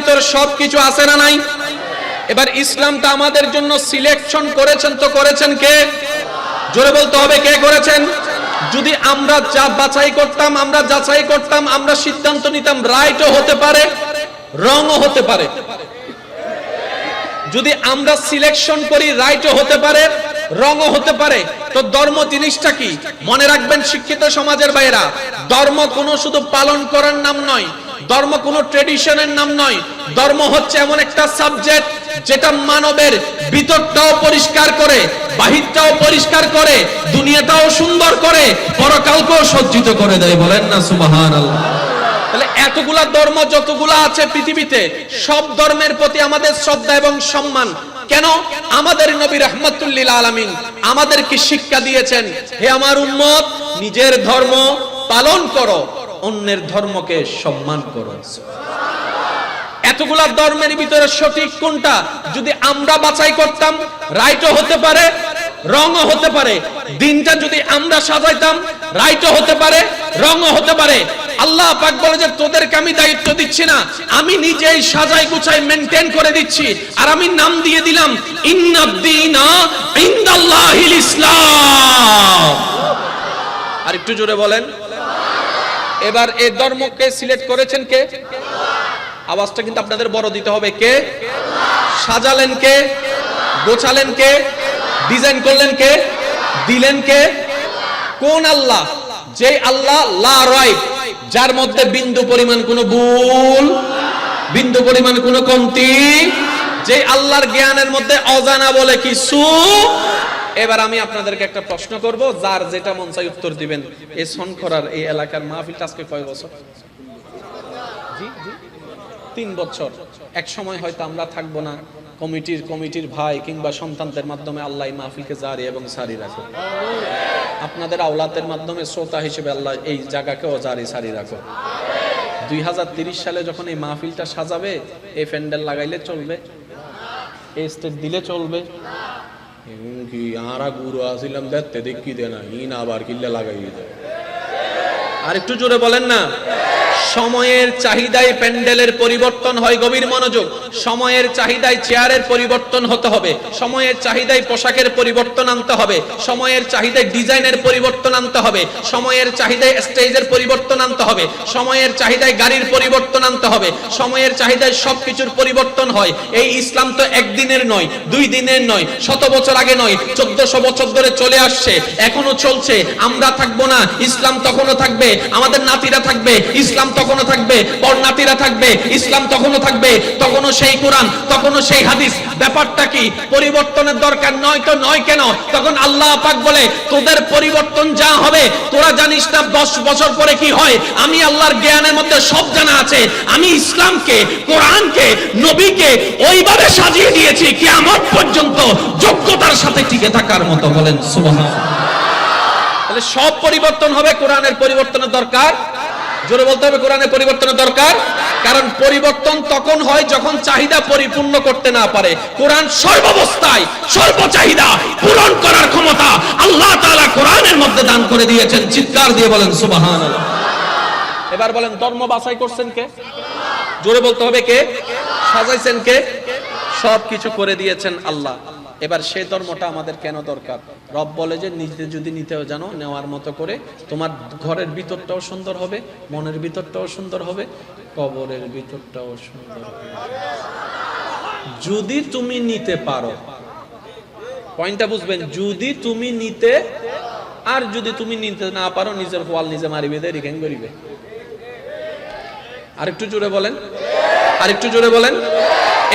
ভিতর সবকিছু আছে না নাই? এবার ইসলামটা আমাদের জন্য সিলেকশন করেছেন তো করেছেন কে? জোরে বলতে হবে, কে করেছেন? যদি আমরা যা বাছাই করতাম, আমরা যাচাই করতাম, আমরা সিদ্ধান্ত নিতাম, রাইটও হতে পারে, রংও হতে পারে। যদি আমরা সিলেকশন করি, রাইটও হতে পারে, রংও হতে পারে, তো ধর্ম জিনিসটা কি? মনে রাখবেন শিক্ষিত সমাজের ভাইয়েরা, ধর্ম কোনো শুধু পালন করার নাম নয়, ধর্ম কোনো ট্রেডিশনের নাম নয়। ধর্ম হচ্ছে এমন একটা সাবজেক্ট যেটা মানবের ভিতরটাও পরিষ্কার করে, বাহিরটাও পরিষ্কার করে, দুনিয়াটাও সুন্দর করে, পরকালকেও সজ্জিত করে দেয়। বলেন না সুবহানাল্লাহ। তাহলে এতগুলা ধর্ম যতগুলা আছে পৃথিবীতে, সব ধর্মের প্রতি আমাদের শ্রদ্ধা এবং সম্মান। কেন? আমাদের নবী রাহমাতুল লিল আলামিন আমাদেরকে শিক্ষা দিয়েছেন, হে আমার উম্মত, নিজের ধর্ম পালন করো, অন্যের ধর্মকে সম্মান করো। এতগুলা ধর্মের ভিতরে সঠিক কোনটা যদি আমরা বাছাই করতাম, রাইটও হতে পারে, রংও হতে পারে। দিনটা যদি আমরা সাজাইতাম, রাইটও হতে পারে, রংও হতে পারে। আল্লাহ পাক বলে যে তোদেরকে আমি দায়িত্ব দিচ্ছি না, আমি নিজেই সাজাই গুছাই মেইনটেইন করে দিচ্ছি, আর আমি নাম দিয়ে দিলাম ইন্নাদ-দীনা ইনদাল্লাহিল ইসলাম। আর একটু জোরে বলেন। এবার এই ধর্মকে সিলেক্ট করেছেন কে? আওয়াজটা কিন্তু আপনাদের বড় দিতে হবে। কে? সাজালেন কে? গোছালেন কে? ডিজাইন করলেন কে? দিলেন কে? কোন আল্লাহ? যে আল্লাহ লা রাইব, যার মধ্যে বিন্দু পরিমাণ কোনো ভুল, বিন্দু পরিমাণ কোনো কমতি, যে আল্লাহর জ্ঞানের মধ্যে অজানা বলে কিছু। এবার আমি আপনাদেরকে একটা প্রশ্ন করব, যার যেটা মন চাই উত্তর দিবেন। এই শঙ্করার এই এলাকার মাহফিলটা আজকে কয় বছর? জি জি 3 বছর। এক সময় হয়তো আমরা থাকবো না, কমিটির ভাই কিংবা সন্তানদের মাধ্যমে আল্লাহ এই মাহফিলকে জারি এবং সারি রাখো। আপনাদের আওলাদের মাধ্যমে শ্রোতা হিসেবে আল্লাহ এই জায়গাকেও জারি সারি রাখো। 2030 সালে যখন এই মাহফিলটা সাজাবে, এই প্যান্ডেল লাগাইলে চলবে, এই স্টেজ দিলে চলবে কি? আরা গুরু আসিলাম দেখতে দেখি দে না, ইন আবার কিল্লা লাগাই দেয়। আর একটু জোরে বলেন না। সময়ের চাহিদায় প্যান্ডেলের পরিবর্তন হয়, গভীর মনোযোগ। সময়ের চাহিদায় চেয়ারের পরিবর্তন হতে হবে, সময়ের চাহিদায় পোশাকের পরিবর্তন আনতে হবে, সময়ের চাহিদায় ডিজাইনের পরিবর্তন আনতে হবে, সময়ের চাহিদায় স্টেজের পরিবর্তন আনতে হবে, সময়ের চাহিদায় গাড়ির পরিবর্তন আনতে হবে, সময়ের চাহিদায় সবকিছুর পরিবর্তন হয়। এই ইসলাম তো একদিনের নয়, 2 দিনের নয়, 100 বছর আগে নয়, 1400 বছর ধরে চলে আসছে, এখনো চলছে। আমরা থাকবো না, ইসলাম তখনও থাকবে, আমাদের নাতিরা থাকবে, ইসলাম তখনও থাকবে, পরনাতিরা থাকবে, ইসলাম তখনও থাকবে, তখনও সেই কোরআন, তখনও সেই হাদিস। ব্যাপারটা কি? পরিবর্তনের দরকার নয় তো নয় কেন? তখন আল্লাহ পাক বলে তোদের পরিবর্তন যা হবে তোরা জানিস না 10 বছর পরে কি হয়। আমি আল্লাহর জ্ঞানের মধ্যে সব জানা আছে। আমি ইসলামকে, কোরআনকে, নবীকে ওইভাবে সাজিয়ে দিয়েছি কিয়ামত পর্যন্ত যোগ্যতার সাথে টিকে থাকার মতো। বলেন সুবহানাল্লাহ। তাহলে সব পরিবর্তন হবে, কোরআনের পরিবর্তনের দরকার। জোরে বলতে হবে, কোরআনের পরিবর্তনের দরকার। কারণ পরিবর্তন তখন হয় যখন চাহিদা পরিপূর্ণ করতে না পারে। কোরআন সর্বাবস্থায় সর্ব চাহিদা পূরণ করার ক্ষমতা আল্লাহ তাআলা কোরআনের মধ্যে দান করে দিয়েছেন। চিৎকার দিয়ে বলেন সুবহানাল্লাহ। এবার বলেন, ধর্ম বাছাই করছেন কে? জোরে বলতে হবে, কে? সাজাইছেন কে? সবকিছু করে দিয়েছেন আল্লাহ। এবার সেই ধর্মটা আমাদের কেন দরকার? রব বলে যে নিজে যদি নিতেও জানো, নেওয়ার মতো করে তোমার ঘরের ভিতরটাও সুন্দর হবে, মনের ভিতরটাও সুন্দর হবে, কবরের ভিতরটাও সুন্দর হবে, যদি তুমি নিতে পারো। পয়েন্টটা বুঝবেন, যদি তুমি নিতে, আর যদি তুমি নিতে না পারো, নিজের ওয়াল নিজে মারিবে, দেরি কেন করিবে? আরেকটু জোরে বলেন, আরেকটু জোরে বলেন।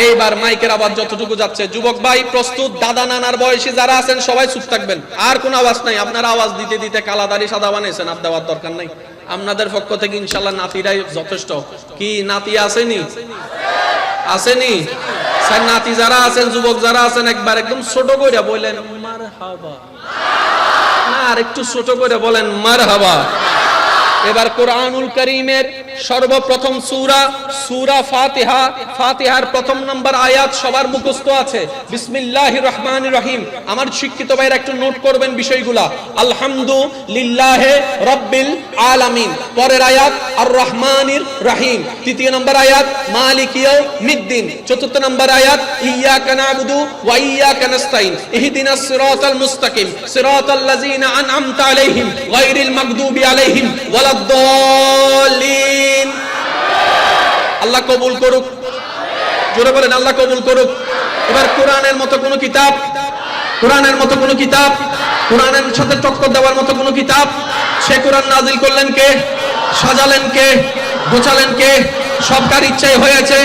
এইবার মাইকের আওয়াজ যতটুকু যাচ্ছে, যুবক ভাই প্রস্তুত? দাদা নানার বয়সী যারা আছেন সবাই চুপ থাকবেন, আর কোনো আওয়াজ নাই। আপনারা আওয়াজ দিতে দিতে কালাদারি সাদা বানাইছেন, আর দেওয়ার দরকার নাই। আপনাদের পক্ষ থেকে ইনশাআল্লাহ নাতিরাই যথেষ্ট। কি নাতি আসেনি? আসেনি? স্যার নাতি যারা আছেন, যুবক যারা আছেন, একবার একদম ছোট করে বলেন মারহাবা। না, আর একটু ছোট করে বলেন মারহাবা। এবার কোরআনুল কারীমের সর্বপ্রথম সূরা সূরা ফাতিহা, ফাতিহার প্রথম নাম্বার আয়াত সবার মুখস্থ আছে, বিসমিল্লাহির রহমানির রহিম। আমার শিক্ষিত ভাইরা একটু নোট করবেন বিষয়গুলা। আলহামদুলিল্লাহি রাব্বিল আলামিন, পরের আয়াত আর রহমানির রহিম, তৃতীয় নাম্বার আয়াত মালিক ইয়াউমিদ্দিন, চতুর্থ নাম্বার আয়াত ইয়্যাকা না'বুদু ওয়া ইয়্যাকা নাস্তাইন, ইহদিনাস সিরাতাল মুস্তাকিম সিরাতাল লাযিনা আন'আমতা আলাইহিম গায়রিল মাগদুবি আলাইহিম ওয়ালাদ-দাল্লিন। আল্লাহ কবুল করুক, জোরে বলেন আল্লাহ কবুল করুক। এবার কোরআনের মতো কোন কিতাব, কোরআনের মতো কোন কিতাব, কোরআনের সাথে টক্কর দেওয়ার মতো কোন কিতাব, সে কোরআন নাজিল করলেন কে, সাজালেন কে, গোছালেন কে? সব কার ইচ্ছায় হয়েছে।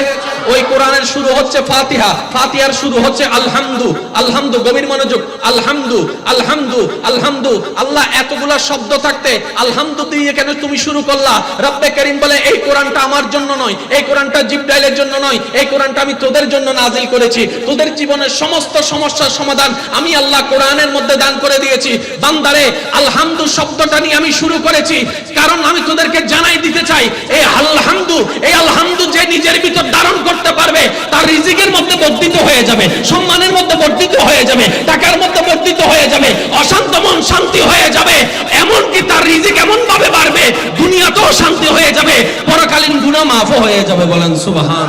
ওই কোরআনের শুরু হচ্ছে ফাতিহা, ফাতিহার শুরু হচ্ছে আলহামদু, আলহামদু, গভীর মনোযোগ, আলহামদু আলহামদু আলহামদু। আল্লাহ এতগুলা শব্দ থাকতে আলহামদু দিয়ে কেন তুমি শুরু করলা? রব্বে করিম বলে এই কোরআনটা আমার জন্য নয়, এই কোরআনটা জিবরাইলের জন্য নয়, এই কোরআনটা আমি তোদের জন্য নাজিল করেছি। তোদের জীবনের সমস্ত সমস্যার সমাধান আমি আল্লাহ কোরআনের মধ্যে দান করে দিয়েছি। বান্দারে আলহামদু শব্দটা নিয়ে আমি শুরু করেছি, কারণ আমি তোদেরকে জানাই দিতে চাই এই আলহামদু, এই আলহামদু যে নিজের ভিতর ধারণ করতে পারবে তার রিজিকের মধ্যে বর্ধিত হয়ে যাবে, সম্মানের মধ্যে বর্ধিত হয়ে যাবে, টাকার মধ্যে বর্ধিত হয়ে যাবে, অশান্ত মন শান্তি হয়ে যাবে, এমনকি তার রিজিক এমন ভাবে বাড়বে দুনিয়াতেও শান্তি হয়ে যাবে, পরকালীন গুনাহ মাফও হয়ে যাবে। বলেন সুবহান।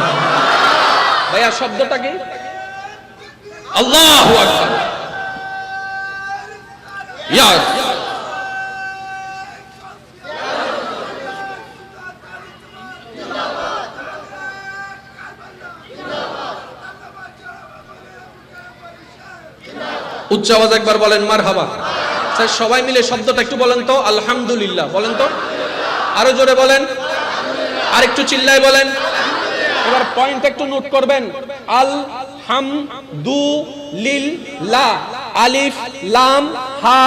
ভাইয়া শব্দটা কি? আল্লাহু আকবার। ইয়া উচ্চ আওয়াজ একবার বলেন মারহাবা। স্যার সবাই মিলে শব্দটা একটু বলেন তো, আলহামদুলিল্লাহ বলেন তো, আরো জোরে বলেন, আর একটু চিল্লায় বলেন। এবার পয়েন্ট একটু নোট করবেন। আল হাম দু লিল লা, আলিফ লাম হা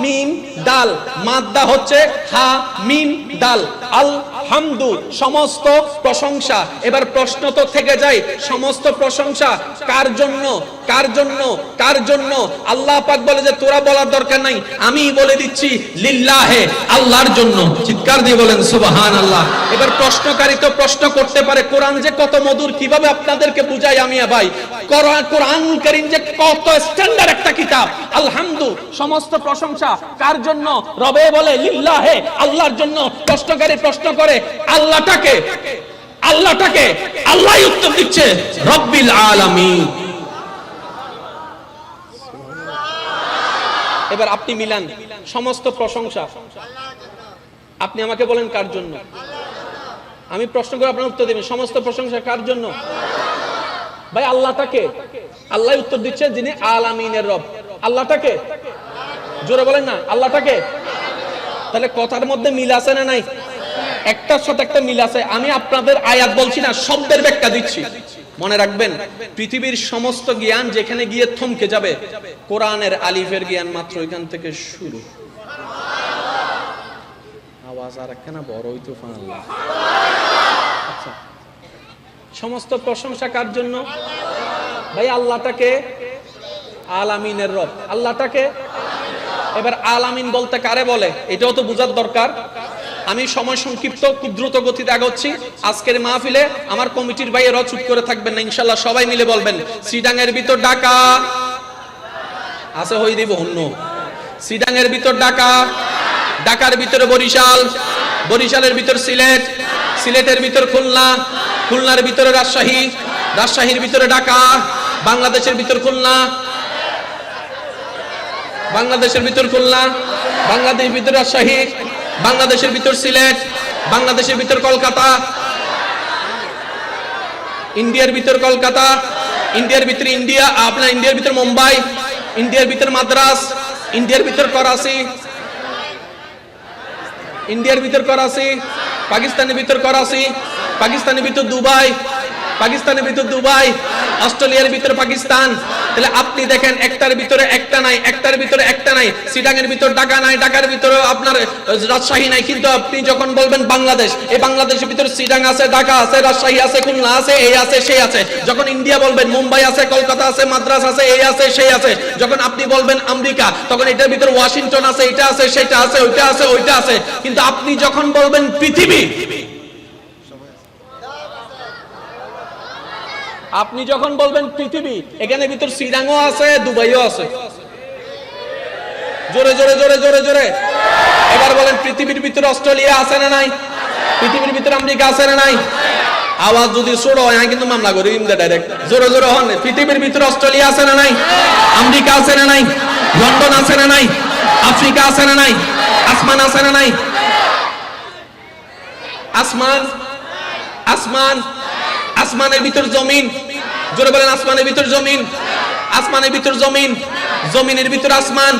মিম দাল, মাদ্দা হচ্ছে হা মিম দাল। আল হামদু সমস্ত প্রশংসা। এবার প্রশ্ন তো থেকে যায়, সমস্ত প্রশংসা কার জন্য? কার জন্য? কার জন্য? আল্লাহ পাক বলে যে তোরা বলার দরকার নাই, আমি বলে দিচ্ছি, লিল্লাহে, আল্লাহর জন্য। চিৎকার দিয়ে বলেন সুবহানাল্লাহ। এবার প্রশ্নকারী তো প্রশ্ন করতে পারে কোরআন যে কত মধুর, কিভাবে আপনাদেরকে বুঝাই আমি ভাই। কোরআন কারীম যে কত স্ট্যান্ডার্ড একটা কিতাব। আলহামদু সমস্ত প্রশংসা কার জন্য? রবে বলে লিল্লাহে, আল্লাহর জন্য। প্রশ্নকারী প্রশ্ন করে আল্লাহটাকে, আল্লাহটাকে, আল্লাহই উত্তর দিচ্ছে রব্বিল আলামিন। এবার আপনি মিলান সমস্ত প্রশংসা, আপনি আমাকে বলেন কার জন্য? আমি প্রশ্ন করে আপনার উত্তর দিবেন সমস্ত প্রশংসা কার জন্য? ভাই আল্লাহটাকে, আল্লাহ উত্তর দিচ্ছে যিনি আলামিনের রব। আল্লাহটাকে জোরে বলেন না, আল্লাহটাকে। তাহলে কথার মধ্যে মিল আছে না নাই? একটার সাথে একটা মিল আছে। আমি আপনাদের আয়াত বলছি না, শব্দের ব্যাখ্যা দিচ্ছি। মনে রাখবেন পৃথিবীর সমস্ত জ্ঞান যেখানে গিয়ে থমকে যাবে, কোরআনের আলিফের জ্ঞান মাত্র এখান থেকে শুরু। আওয়াজ আর একখানা বড় হইতো ফাল্লাহ। আচ্ছা, সমস্ত প্রশংসা কার জন্য? ভাই আল্লাহটাকে, আলামিনের রব। আল্লাহটাকে। এবার আলামিন বলতে কারে বলে এটাও তো বোঝার দরকার। আমি সময় সংক্ষিপ্ত, খুব দ্রুত গতিতে আগাচ্ছি। আজকের মাহফিলে আমার কমিটির ভাইয়েরা চুপ করে থাকবেন না, ইনশাআল্লাহ সবাই মিলে বলবেন সিডাঙের ভিতর ঢাকা আছে, হই দিব অন্য। সিডাঙের ভিতর ঢাকা, ঢাকার ভিতরে বরিশাল, বরিশালের ভিতর সিলেট, সিলেটের ভিতর খুলনা, খুলনার ভিতরে রাজশাহী, রাজশাহীর ভিতরে ঢাকা, বাংলাদেশের ভিতর খুলনা, বাংলাদেশের ভিতর খুলনা, বাংলাদেশের ভিতর রাজশাহী, বাংলাদেশের ভিতর সিলেট, বাংলাদেশের ভিতর কলকাতা, ইন্ডিয়ার ভিতর কলকাতা, ইন্ডিয়ার ভিতর ইন্ডিয়া, আপনার ইন্ডিয়ার ভিতর মুম্বাই, ইন্ডিয়ার ভিতর মাদ্রাস, ইন্ডিয়ার ভিতর করাচি, ইন্ডিয়ার ভিতর করাচি, পাকিস্তানের ভিতর করাচি, পাকিস্তানের ভিতর দুবাই, পাকিস্তানের ভিতর দুবাই, অস্ট্রেলিয়ার ভিতর পাকিস্তান। তাহলে আপনি দেখেন একটার ভিতরে একটা নাই, একটার ভিতরে একটা নাই। সিডাঙের ভিতর ঢাকা নাই, ঢাকার ভিতরে আপনার রাজশাহী নাই। কিন্তু আপনি যখন বলবেন বাংলাদেশ, এই বাংলাদেশের ভিতরে সিডাং আছে, ঢাকা আছে, রাজশাহী আছে, খুলনা আছে, এই আছে সেই আছে। যখন ইন্ডিয়া বলবেন মুম্বাই আছে, কলকাতা আছে, মাদ্রাস আছে, এই আছে সেই আছে। যখন আপনি বলবেন আমেরিকা, তখন এটার ভিতরে ওয়াশিংটন আছে, এটা আছে সেটা আছে, ওইটা আছে ওইটা আছে। কিন্তু আপনি যখন বলবেন পৃথিবী, আপনি যখন বলবেন পৃথিবী, এখানে ভিতর শ্রীলঙ্কাও আছে, দুবাইও আছে। জোরে জোরে জোরে জোরে জোরে এবার বলেন, পৃথিবীর ভিতরে অস্ট্রেলিয়া আছে না নাই? পৃথিবীর ভিতরে আমেরিকা আছে না নাই? আওয়াজ যদি ছোট হয় আমি কিন্তু মামলা করি ডাইরেক্ট। জোরে জোরে হন। পৃথিবীর ভিতরে অস্ট্রেলিয়া আছে না নাই? আমেরিকা আছে না নাই? লন্ডন আছে না নাই? আফ্রিকা আছে না নাই? আসমান আছে না নাই? আসমান, আসমান, আসমানের ভিতর জমিন। জোরে বলেন, আসমানের ভিতর জমিন, আসমানের ভিতর জমিন, জমিনের ভিতর আসমান,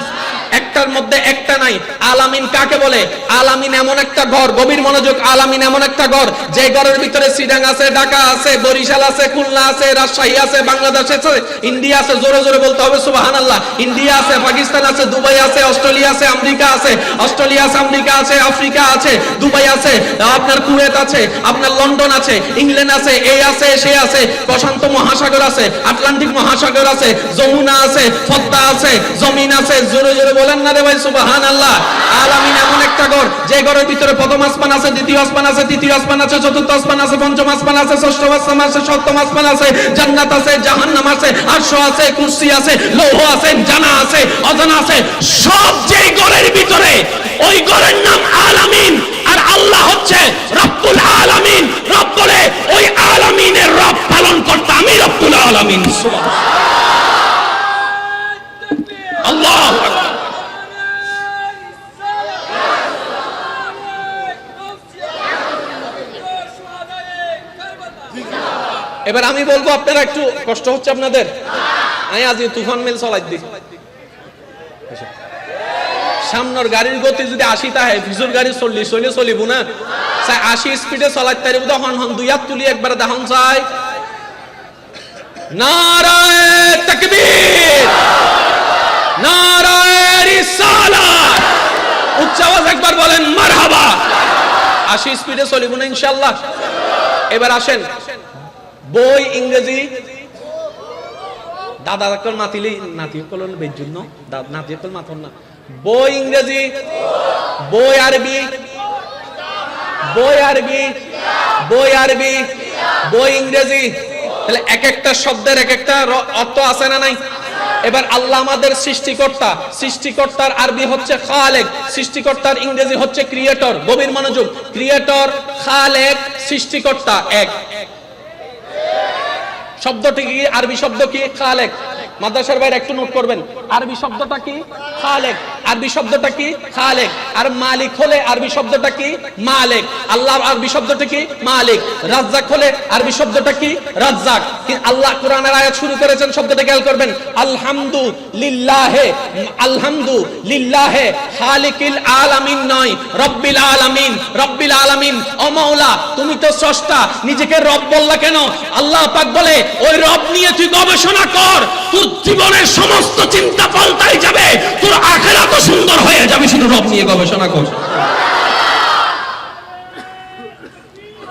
একটার মধ্যে একটা নাই। আলামিন কাকে বলে? আলামিন এমন একটা ঘর, গভীর মনোযোগ, আলামিন এমন একটা ঘর যে ঘরের ভিতরে চিটাং আছে, ঢাকা আছে, বরিশাল আছে, খুলনা আছে, রাজশাহী আছে, বাংলাদেশ আছে, ইন্ডিয়া আছে। জোরে জোরে বলতে হবে সুবহানাল্লাহ। ইন্ডিয়া আছে, পাকিস্তান আছে, দুবাই আছে, অস্ট্রেলিয়া আছে, আমেরিকা আছে, অস্ট্রেলিয়া আছে, আমেরিকা আছে, আফ্রিকা আছে, দুবাই আছে, আপনার কুয়েত আছে, আপনার লন্ডন আছে, ইংল্যান্ড আছে, এই আছে, সে আছে, প্রশান্ত মহাসাগর আছে, আটলান্টিক মহাসাগর আছে, যমুনা আছে, পদ্মা আছে, জমিন আছে। জোরে জোরে বলেন না রে ভাই সুবহানাল্লাহ। আলামিন এমন একটা ঘর যে ঘরের ভিতরে প্রথম আসমান আছে, দ্বিতীয় আসমান আছে, তৃতীয় আসমান আছে, চতুর্থ আসমান আছে, পঞ্চম আসমান আছে, ষষ্ঠ আসমান আছে, সপ্তম আসমান আছে, জান্নাত আছে, জাহান্নাম আছে, আরশ আছে, কুরসি আছে, লৌহ আছে, জানা আছে, অজানা আছে, সব যেই ঘরের ভিতরে, ওই ঘরের নাম আলামিন। আর আল্লাহ হচ্ছে রব্বুল আলামিন। রব বলে ওই আলামিনের রব পালন করতে আমি রব্বুল আলামিন। আল্লাহু আকবার। এবার আমি বলবো, আপনারা একটু কষ্ট হচ্ছে আপনাদের, আমি আজ তুফান মেল চলাই দিই। সামনের গাড়ির গতি যদি 80 থাকে, ফিজুর গাড়ি 40 হইলে চলিব না। 80 স্পিডে চলাইতে পারিব তো। হন হন দুই হাত তুলি একবার দেখান চাই। নারায়ে তাকবীর, নারায়ে রিসালাত। উচ্চ আওয়াজ একবার বলেন মারহাবা। 80 স্পিডে চলিব না ইনশাআল্লাহ। এবার আসেন, বই ইংরেজি দাদা কল মাতিলি নাতি কল বেজন্য নাতি কল মাথন না। বই ইংরেজি, বই আরবি, বই আরবি, বই আরবি, বই ইংরেজি। তাহলে এক একটা শব্দের এক একটা অর্থ আছে না নাই? এবার আল্লাহ আমাদের সৃষ্টিকর্তা, সৃষ্টিকর্তার আরবি হচ্ছে খালেক, সৃষ্টিকর্তার ইংরেজি হচ্ছে ক্রিয়েটর। গভীর মনোযোগ, ক্রিয়েটর, খালেক, সৃষ্টিকর্তা এক। শব্দটি কি? আরবি শব্দ কি? খালেক। মাদ্রাসার বাইরে একটু নোট করবেন, আরবি শব্দটা কি? খালেক। আরবি শব্দটা কি? খালেক। আর মালিক হলে আরবি শব্দটা কি? মালিক। আল্লাহর আরবি শব্দটা কি? মালিক। রাজ্জাক হলে আরবি শব্দটা কি? রাজ্জাক। আল্লাহ কোরআনের আয়াত শুরু করেছেন, শব্দটা খেয়াল করবেন, আলহামদুলিল্লাহে, আলহামদুলিল্লাহে খালিকিল আলামিন নয়, রব্বিল আলামিন। রব্বিল আলামিন, ও মাওলা তুমি তো স্রষ্টা, নিজেকে রব বললা কেন? আল্লাহ পাক বলে ওই রব নিয়ে তুই গবেষণা কর, তোর জীবনের সমস্ত চিন্তা পাল্টাই যাবে, তোর আখিরাতও সুন্দর হয়ে যাবে, শুধু রব নিয়ে গবেষণা কর।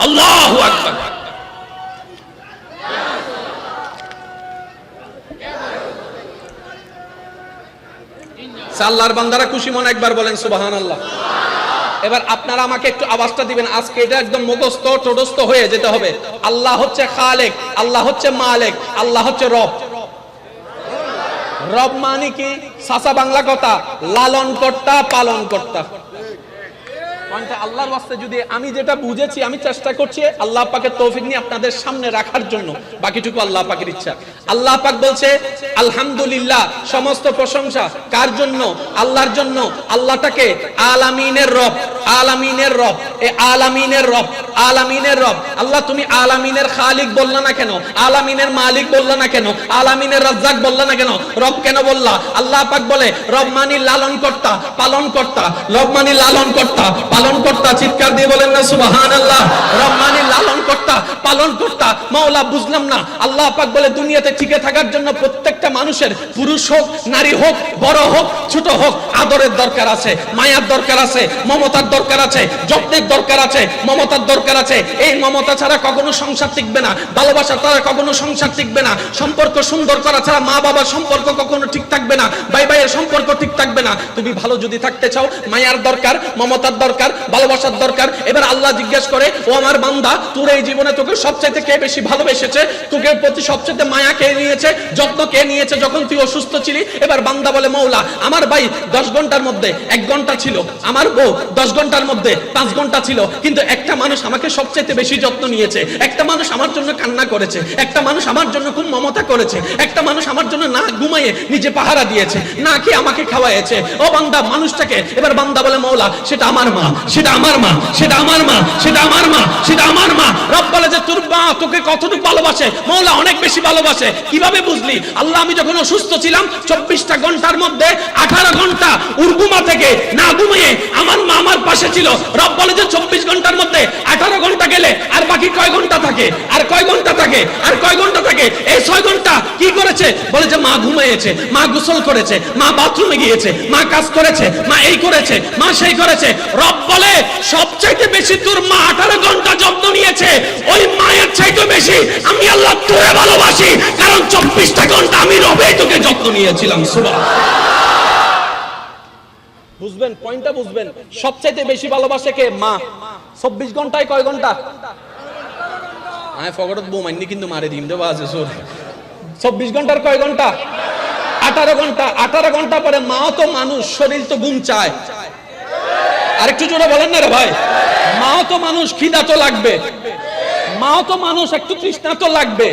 আল্লাহু আকবার। আল্লাহর বান্দারা খুশি মনে একবার বলেন সুবহানাল্লাহ। এবার আপনারা আমাকে একটু আওয়াজটা দিবেন, আজকে এটা একদম মুখস্থ টোটস্থ হয়ে যেতে হবে। আল্লাহ হচ্ছে খালেক, আল্লাহ হচ্ছে মালিক, আল্লাহ হচ্ছে রব। রব মানে কি? সাসা বাংলা কথা, লালন কর্তা, পালন কর্তা। আল্লাহর ওয়াস্তে যদি আমি যেটা বুঝেছি, আমি চেষ্টা করছি আল্লাহ পাকের তৌফিক নিয়ে আপনাদের সামনে রাখার জন্য, বাকিটুকু আল্লাহ পাকের ইচ্ছা। আল্লাহ পাক বলছে আলহামদুলিল্লাহ, সমস্ত প্রশংসা কার জন্য? আল্লাহর জন্য। আল্লাহটাকে আলামিনের রব, আলামিনের রব, এই আলামিনের রব, আলামিনের রব। আল্লাহ তুমি আলামিনের খালিক বললা না কেন? আলামিনের মালিক বললা না কেন? আলামিনের রাজ্জাক বললা না কেন? রব কেন বললা? আল্লাহ পাক বলে রব মানি লালন কর্তা, পালন কর্তা। রব মানি লালন কর্তা, পালন কর্তা। চিৎকার দিয়ে বলেন না সুবহানাল্লাহ। রব মানি লালন কর্তা, পালন কর্তা। মাওলা বুঝলাম না, আল্লাহ পাক বলে দুনিয়াতে টিকে থাকার জন্য প্রত্যেকটা মানুষের, পুরুষ হোক নারী হোক, বড় হোক ছোট হোক, আদরের দরকার আছে, মায়ার দরকার আছে, মমতার দরকার আছে, যত্নের দরকার আছে, মমতার দরকার আছে। এই মমতা ছাড়া কখনো সংসার টিকবে না, ভালোবাসা ছাড়া কখনো সংসার টিকবে না, সম্পর্ক সুন্দর করা ছাড়া মা বাবার সম্পর্ক কখনো ঠিক থাকবে না, ভাই ভাইয়ের সম্পর্ক ঠিক থাকবে না। তুমি ভালো যদি থাকতে চাও, মায়ার দরকার, মমতার দরকার, ভালোবাসার দরকার। এবার আল্লাহ জিজ্ঞেস করে, ও আমার বান্দা, তোর এই জীবনে তোকে সবচাইতে কে বেশি ভালোবেসেছে, তোকে প্রতি সবচাইতে মায়া কে নিয়েছে, যত্ন কে নিয়েছে যখন তুই অসুস্থ ছিলি? এবার বান্দা বলে, মৌলা, আমার ভাই 10 ঘন্টার মধ্যে 1 ঘন্টা ছিল, আমার বউ 10 ঘন্টার মধ্যে 5 ঘন্টা ছিল, কিন্তু একটা মানুষ আমাকে সবচাইতে বেশি যত্ন নিয়েছে, একটা মানুষ আমার জন্য কান্না করেছে, একটা মানুষ আমার জন্য খুব মমতা করেছে, একটা মানুষ আমার জন্য না ঘুমাইয়ে নিজে পাহারা দিয়েছে, না কি আমাকে খাওয়াইছে। ও বান্দা, মানুষটাকে? এবার বান্দা বলে, মৌলা, সেটা আমার মা, সেটা আমার মা, সেটা আমার মা, সেটা আমার মা, সেটা আমার মা। রব বলে যে তোর মা তোকে কতটুকু ভালোবাসে? মৌলা, অনেক বেশি ভালোবাসে। কিভাবে বুঝলি? আল্লাহ, আমি যখন অসুস্থ ছিলাম 24টা ঘন্টার মধ্যে 18 ঘন্টা উর্গুমা থেকে না ঘুমিয়ে আমার মা আমার পাশে ছিল। রব বলে যে 24 ঘন্টার মধ্যে 18 ঘন্টা গেলে আর বাকি কয় ঘন্টা থাকে, আর কয় ঘন্টা থাকে, আর কয় ঘন্টা থাকে? এই 6 ঘন্টা কি করেছে? বলে যে মা ঘুমিয়েছে, মা গোসল করেছে, মা বাথরুমে গিয়েছে, মা কাজ করেছে, মা এই করেছে, মা সেই করেছে। রব বলে সবচাইতে বেশি তোর মা 18 ঘন্টা যত্ন নিয়েছে, ওই মায়ের চাইতে বেশি আমি আল্লাহ তোরে ভালোবাসি, কারণ 24টা ঘন্টা আমি রবেই তোকে যত্ন নিয়েছিলাম। সুবহানাল্লাহ। বুঝবেন পয়েন্টটা, বুঝবেন? সবচাইতে বেশি ভালোবাসে কে? মা। 24 ঘন্টায় কয় ঘন্টা? আয় ফগরত বউ মাইনি কিন্তু মারে দিম দেবা আছে সোর। 24 ঘন্টার কয় ঘন্টা? 18 ঘন্টা। 18 ঘন্টা পরে মাও তো মানুষ, শরীর তো ঘুম চায়। আরেকটু জোরে বলেন না রে ভাই। মাও তো মানুষ, খিদা তো লাগবে। মাও তো মানুষ, একটু তৃষ্ণা তো লাগবে।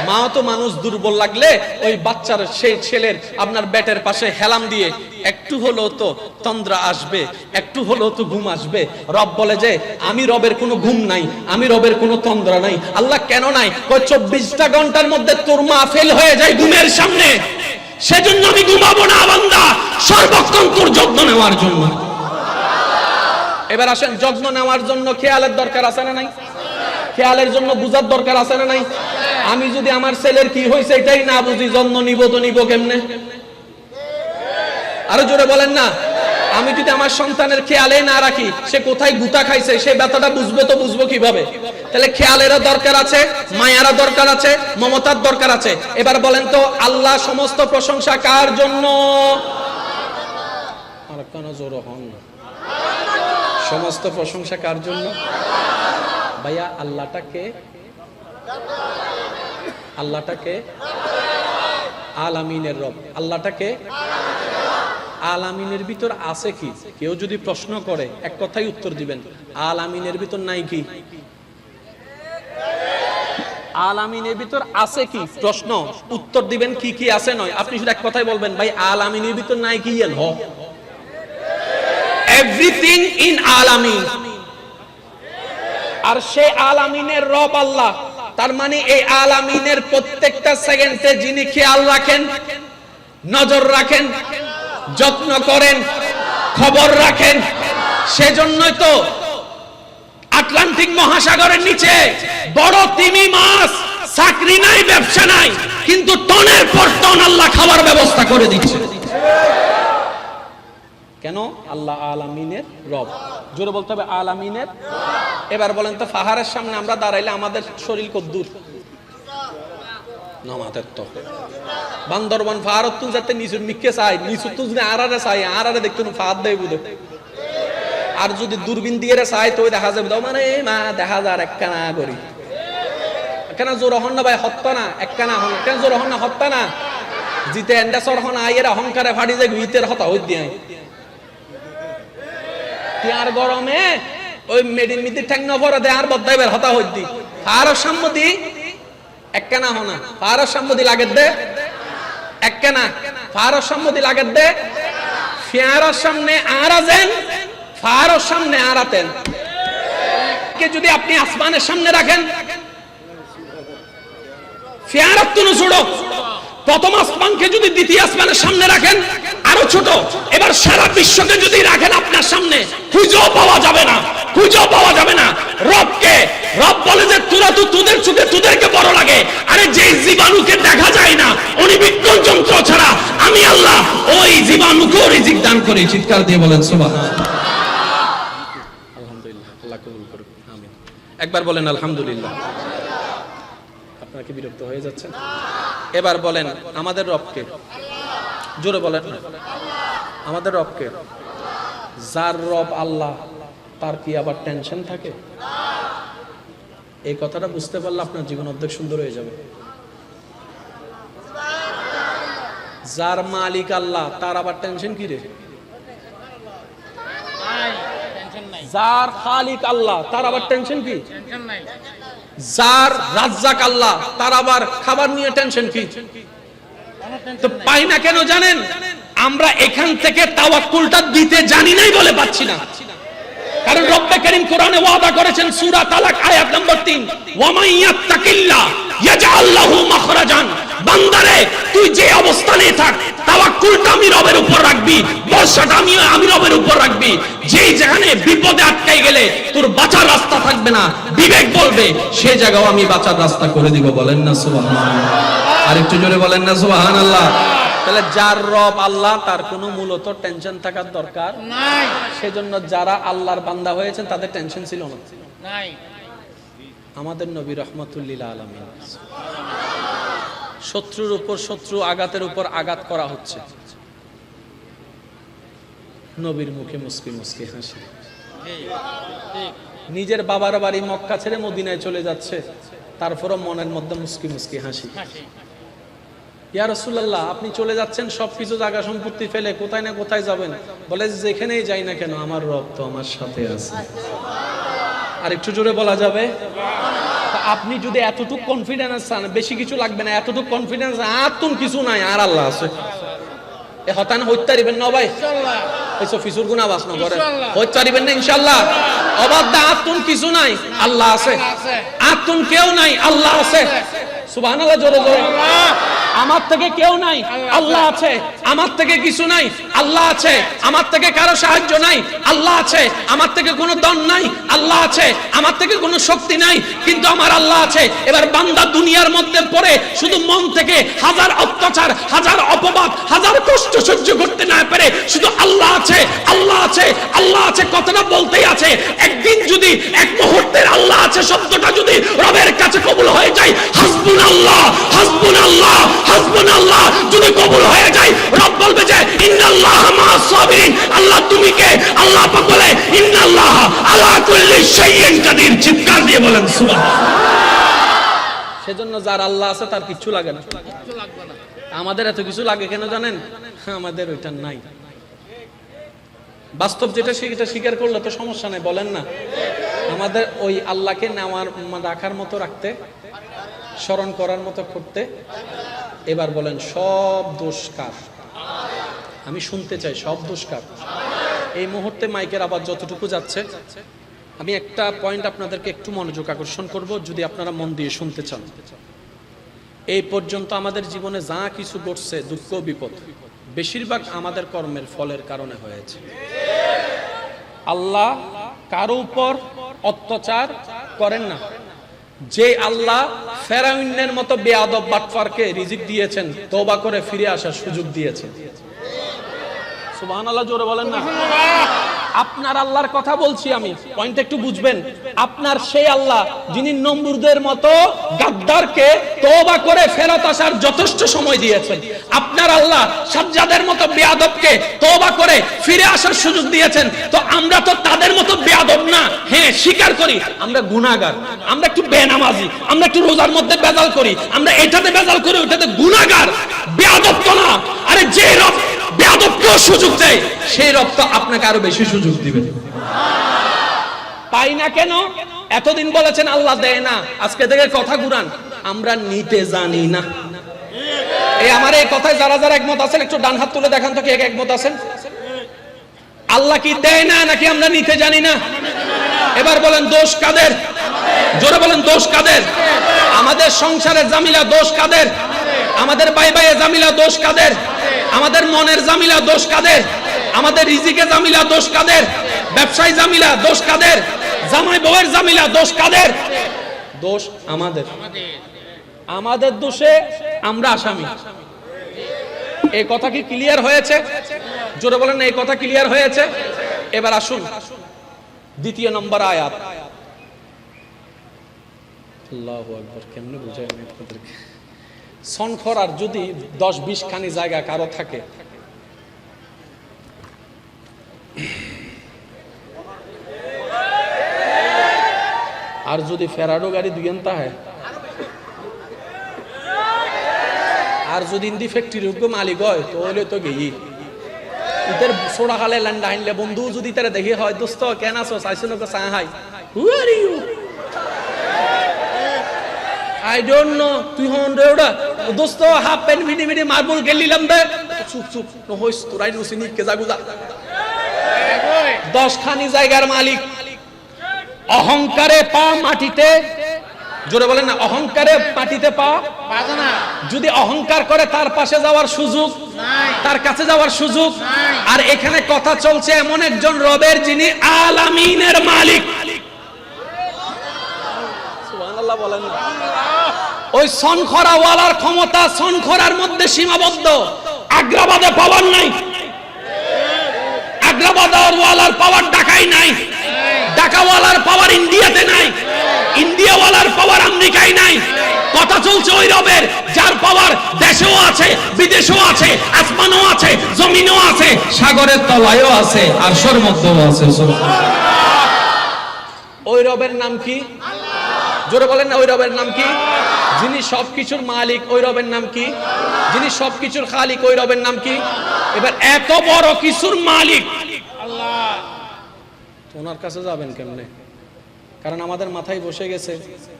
মাও তো মানুষ, দুর্বল লাগলে ওই বাচ্চার, সেই ছেলের আপনার ব্যাটের পাশে হেলাম দিয়ে একটু হলো তো তন্দ্রা আসবে, একটু হলো তো ঘুম আসবে। রব বলে যে আমি রবের কোনো ঘুম নাই, আমি রবের কোনো তন্দ্রা নাই। আল্লাহ কেন নাই? 24টা ঘন্টার মধ্যে তোর মা ফেল হয়ে যায় ঘুমের সামনে, সেজন্য আমি ঘুমাবো না বান্দা, সর্বক্ষণ তোর যত্ন নেওয়ার জন্য। এবার আসেন, যত্ন নেওয়ার জন্য খেয়ালের দরকার আছে না নাই? খেয়ালের জন্য বুঝার দরকার আছে না নাই? আমি যদি আমার ছেলের কি হয়েছে এটাই না বুঝি, যত্ন নিব তো নিব কেমনে? আরো জোরে বলেন না। আমি যদি আমার সন্তানের খেয়ালে না রাখি, সে কোথায় গুতা খাইছে সে ব্যথাটা বুঝবো তো বুঝবো কিভাবে? তাহলে খেয়ালেরও দরকার আছে, মায়ারও দরকার আছে, মমতার দরকার আছে। এবার বলেন তো, আল্লাহ সমস্ত প্রশংসা কার জন্য? আর কেন জোর হন না? সমস্ত প্রশংসা কার জন্য? ভাইয়া, আল্লাহটাকে, আল্লাহটাকে আলামিনের রব, আল্লাহটাকে আলামিনের ভিতর আছে কি? কেউ যদি প্রশ্ন করে এক কথাই উত্তর দিবেন, আলামিনের ভিতর নাই কি? আলামিনের ভিতর আছে কি? প্রশ্ন, উত্তর দিবেন কি কি আছে নয়। আপনি শুধু এক কথাই বলবেন, ভাই আলামিনের ভিতর নাই কি? এভরিথিং ইন আলামিন। আর সে আলামিনের রব আল্লাহ। তার মানে এই আলামিনের প্রত্যেকটা সেকেন্ডে যিনি খেয়াল রাখেন, নজর রাখেন, যত্ন করেন, খবর রাখেন, সেজন্যই তো আটলান্টিক মহাসাগরের নিচে বড় তিমি মাছ, চাকরি নাই, ব্যবসা নাই, কিন্তু টনের পর টন আল্লাহ খাবার ব্যবস্থা করে দিচ্ছে। কেন? আল্লাহ আলামিনের রব। জোরে বলতে হবে, আলামিনের। এবার বলেন তো, পাহাড়ের সামনে আমরা দাঁড়াইলে আমাদের শরীর কত দূর? নামাদের তো বান্দরবান পাহাড়ত তুই যাতে নিচুর মিকে চাই, নিচু তুই যদি আড়ারে চাই, আড়ারে দেখতে ফাঁদ দেয় বুঝে। আর যদি দূরবীন দিয়ে চাই তো দেখা যাবে, মানে মা দেখা যার একখানা করি, একখানা জোর হন না ভাই, হত্যা না, একখানা হন, কেন জোর হন না, হত্যা না। জিতে এন্ডাসর হন আইয়ের অহংকারে ফাড়ি যায়, ইতের হতা হই দিয়ে আর গরমে ওই মেডিন মিদি ঠ্যাং নভরা দেয় আর বদাইবার হতা হই দি। আর সম্মতি একখানা হনা, আর সম্মতি লাগে দে একখানা, আর সম্মতি লাগে দে ফিয়ার সামনে আরাজেন, ফার সামনে আরাতেন। কে যদি আপনি আসমানের সামনে রাখেন, ফিয়ারাত তুনো ছোড়ো, প্রথম আসমানকে যদি দ্বিতীয় আসমানের সামনে রাখেন আরো ছোট, এবার সারা বিশ্বকে যদি রাখেন আপনার সামনে, খুঁজেও পাওয়া যাবে না, খুঁজেও পাওয়া যাবে না রবকে। রব বলে যে তোরা তো তোদের চোখে তোদেরকে বড় লাগে, আরে যে জীবাণুকে দেখা যায় না, অনিবিজ্ঞান যন্ত্র ছাড়া আমি আল্লাহ ওই জীবাণুকে রিজিক দান করি। চিৎকার দিয়ে বলেন সুবহানাল্লাহ। আলহামদুলিল্লাহ, আল্লাহ কবুল করুন, আমিন। একবার বলেন আলহামদুলিল্লাহ। আপনারা কি বিরক্ত হয়ে যাচ্ছেন? এবার বলেন আমাদের রবকে, জোরে বলেন আমাদের রবকে। যার রব আল্লাহ, তার কি আবার টেনশন থাকে? এই কথাটা বুঝতে পারলে আপনার জীবন অর্ধেক সুন্দর হয়ে যাবে। যার মালিক আল্লাহ তার আবার টেনশন কি রে? যার খালিক আল্লাহ তার আবার টেনশন কি? যার রাজ্জাক আল্লাহ তার আবার খাবার নিয়ে টেনশন কি? তো পাই না কেন জানেন? আমরা এখান থেকে তাওয়াক্কুলটা দিতে জানি নাই বলে পাচ্ছি না। কারণ রব্বে কারীম কোরআনে ওয়াদা করেছেন সূরা তালাক আয়াত নম্বর 3, ওয়া মান ইয়াত্তাকিল্লাহ ইয়াজআল লাহু মাখরাজান। বান্দারে তুই যে অবস্থানে থাক, তাওয়াক্কুলটা আমি রবের উপর রাখবি, ভরসাটা আমি রবের উপর রাখবি। যেই যেখানে বিপদে আটকে গেলে তোর বাঁচার রাস্তা থাকবে না, বিবেক বলবে সেই জায়গাও আমি বাঁচার রাস্তা করে দিব। বলেন না সুবহানাল্লাহ? আর একটু জোরে বলেন না সুবহানাল্লাহ? তাহলে যার রব আল্লাহ তার কোনো মূলত টেনশন থাকার দরকার নাই। সেজন্য যারা আল্লাহর বান্দা হয়েছেন তাদের টেনশন ছিল না। আমাদের নবী রাহমাতুল লিল আলামিন, শত্রুর উপর শত্রু, আঘাতের উপর আঘাত করা হচ্ছে, নবীর মুখে মুস্কি মুস্কি হাসি। নিজের বাবার বাড়ি মক্কা ছেড়ে মদিনায় চলে যাচ্ছে, তারপরও মনের মধ্যে মুস্কি মুস্কি হাসি। ইয়া রাসূলুল্লাহ, আপনি চলে যাচ্ছেন সবকিছু জায়গা সম্পত্তি ফেলে, কোথায় না কোথায় যাবেন? বলে যেখানেই যাই না কেন আমার রব তো আমার সাথে আছে। আর একটু জোরে বলা যাবে? আপনি যদি এতটুকু কনফিডেন্স চান, বেশি কিছু লাগবে না, এতটুকু কনফিডেন্স আতুন কিছু নাই, আর আল্লাহ আছে। এ হতান হইতে পারিবেন না ভাই? ইনশাআল্লাহ। এইসব ফিসুর গুনাহ বাস না করে হইতে পারিবেন না ইনশাআল্লাহ? অবাধ্যা আতুন কিছু নাই, আল্লাহ আছে। আতুন কেউ নাই, আল্লাহ আছে। সুবহানাল্লাহ, জোরে জোরে। আমার থেকে কেউ নাই, আল্লাহ আছে। আমার থেকে কিছু নাই, আল্লাহ আছে। আমার থেকে কারো সাহায্য নাই, আল্লাহ আছে। আমার থেকে কোনো ধন নাই, আল্লাহ আছে। আমার থেকে কোনো শক্তি নাই, কিন্তু আমার আল্লাহ আছে। এবার বান্দা দুনিয়ার মধ্যে পড়ে শুধু মন থেকে হাজার অত্যাচার, হাজার অপবাদ, হাজার কষ্ট সহ্য করতে না পারে, শুধু আল্লাহ আছে, আল্লাহ আছে, আল্লাহ আছে কথাটা বলতেই আছে। একদিন যদি এক মুহূর্তের আল্লাহ আছে শব্দটা যদি রবের কাছে কবুল হয়ে যায়, হাসবুনাল্লাহ, হাসবুনাল্লাহ, হাসবুনাল্লাহ যদি কবুল হয়ে যায়, রব বলবে যে ইন্নাল্লাহা মা'আস সাবিরিন। আল্লাহ তুমি কে? আল্লাহ পাক বলে ইন্নাল্লাহা আলা কুল্লি শাইইন কাদির। চিৎকার দিয়ে বলেন সুবহানাল্লাহ। সেজন্য যার আল্লাহ আছে তার কিচ্ছু লাগে না, কিচ্ছু লাগবে না। আমাদের এত কিছু লাগে কেন জানেন? আমাদের ওইটা নাই। বাস্তব যেটা সেটা স্বীকার করলে তো সমস্যা নেই, বলেন না? আমাদের ওই আল্লাহকে নেওয়ার রাখার মতো রাখতে, স্মরণ করার মতো করতে। এবার বলেন সব দোষ কার? আমি শুনতে চাই সব দোষ কার? এই মুহূর্তে মাইকের আবার যতটুকু যাচ্ছে, আমি একটা পয়েন্ট আপনাদেরকে একটু মনোযোগ আকর্ষণ করব, যদি আপনারা মন দিয়ে শুনতে চান। এই পর্যন্ত আমাদের জীবনে যা কিছু ঘটছে, দুঃখ বিপদ, বেশিরভাগ আমাদের কর্মের ফলের কারণে হয়েছে। আল্লাহ কারো উপর অত্যাচার করেন না। যে আল্লাহ ফেরাউনের মতো বেয়াদব বাটফারকে রিজিক দিয়েছেন, তওবা করে ফিরে আসার সুযোগ দিয়েছেন। সুবহানাল্লাহ, জোরে বলেন না? আপনার আল্লাহর কথা বলছি আমি, পয়েন্ট একটু বুঝবেন। আপনার সেই আল্লাহ যিনি নমরুদের মতো গাদ্দারকে তওবা করে ফেরত আসার যথেষ্ট সময় দিয়েছেন। আপনার আল্লাহ সাজ্জাদের মতো বেয়াদবকে তওবা করে ফিরে আসার সুযোগ দিয়েছেন। তো আমরা তো তাদের মতো বেয়াদব না। হ্যাঁ, স্বীকার করি আমরা গুনাহগার, আমরা একটু বেনামাজি, আমরা একটু রোজার মধ্যে বেজাল করি, আমরা এটাতে বেজাল করি, ওটাতে গুনাহগার, বেয়াদব তো না। আরে যে রব বেয়াদবকেও সুযোগ দেয়, সেই রব তো আপনাকে আরো বেশি সুযোগ দিবে। পাই না কেন? এতদিন বলেছেন আল্লাহ দেয় না, আজকে থেকে কথা ঘুরান, আমরা নিতে জানি না। এই আমার এই কথায় যারা যারা একমত আছেন একটু ডান হাত তুলে দেখান তো, কে কে একমত আছেন? আল্লাহ কি দেয় না নাকি আমরা নিতে জানি না? এবার বলেন দোষ কাদের? জোরে বলেন দোষ কাদের? আমাদের সংসারের জামিলা দোষ কাদের? আমাদের ভাই ভাইয়ের জামিলা দোষ কাদের? আমাদের মনের জামিলা দোষ কাদের? আমাদের রিজিকে জামিলা দোষ কাদের? ব্যবসায়ী জামিলা দোষ কাদের? জামাই বউয়ের জামিলা দোষ কাদের? দোষ আমাদের। আমাদের দোষে আমরা আসামি। এই কথা কি ক্লিয়ার হয়েছে? জোরে বলেন না, এই কথা ক্লিয়ার হয়েছে? এবার আসুন দ্বিতীয় নম্বর আয়াত। আল্লাহু আকবার। কেমনে বুঝাই আমি আপনাদেরকে? সনখর আর যদি 10-20 খানি জায়গা কারো থাকে, আর যদি ফেরাডো গাড়ি দুইটা হয়, আর যদি ইন্দি ফ্যাক্টরির মালিক হয় তো হইলে তো গেই ইতার সোড়া খালে ল্যান্ড আইনলে বন্ধু যদি তারা দেখি হয় দোস্ত কেন আছো চাইছিল চা hi who are you I don't know তুই হন রে ওটা দোস্ত হাফ প্যান্ট ভিডি ভিডি মার্বল গেলিলাম বে চুপ চুপ নো হইস তোরাই নুসিনি কে জাগুজা 10 খানি জায়গার মালিক অহংকারে পা মাটিতে, জোরে বলেন না, অহংকারে মাটিতে পা বাজে না। যদি অহংকার করে তার পাশে যাওয়ার সুযোগ নাই, তার কাছে যাওয়ার সুযোগ নাই। আর এখানে কথা চলছে এমন একজন রবের যিনি আলামিনের মালিক। সুবহানাল্লাহ বলেন না। ওই সনখরা ওয়ালার ক্ষমতা সনখরার মধ্যে সীমাবদ্ধ, আগ্রাবাদে পাওয়ার নাই। আগ্রাবাদের ওয়ালার পাওয়ার ঢাকায় নাই, ঢাকাওয়ালার পাওয়ার ইন্ডিয়াতে নাই, ইন্ডিয়াওয়ালার পাওয়ার আমেরিকায় নাই। কথা চলছে ওই রবের যার পাওয়ার দেশেও আছে, বিদেশেও আছে, আসমানও আছে, জমিনও আছে, সাগরের তলায়ও আছে, আরশের মধ্যেও আছে। ওই রবের নাম কি? জোরে বলেন না, ওই রবের নাম কি? যিনি সবকিছুর মালিক ওই রবের নাম কি? যিনি সবকিছুর খালিক ওই রবের নাম কি? এবার এত বড় কিছুর মালিক আল্লাহ, ওনার কাছে যাবেন কেমনে? কারণ আমাদের মাথায় বসে গেছে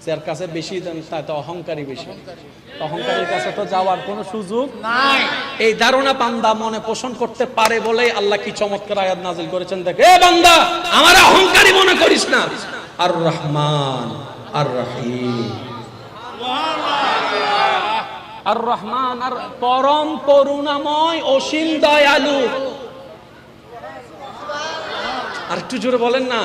যার কাছে বেশি দেন তাতে অহংকারী বেশি, অহংকারীর কাছে তো যাওয়ার কোনো সুযোগ নাই। এই ধারণা বান্দা মনে পোষণ করতে পারে বলেই আল্লাহ কি চমৎকার আয়াত নাযিল করেছেন, দেখে এ বান্দা আমার অহংকারী মনে করিস না, আর রহমান আর রহিম, আর রহমান আর পরম করুণাময় অসীম দয়ালু। আর একটু জোরে বলেন না।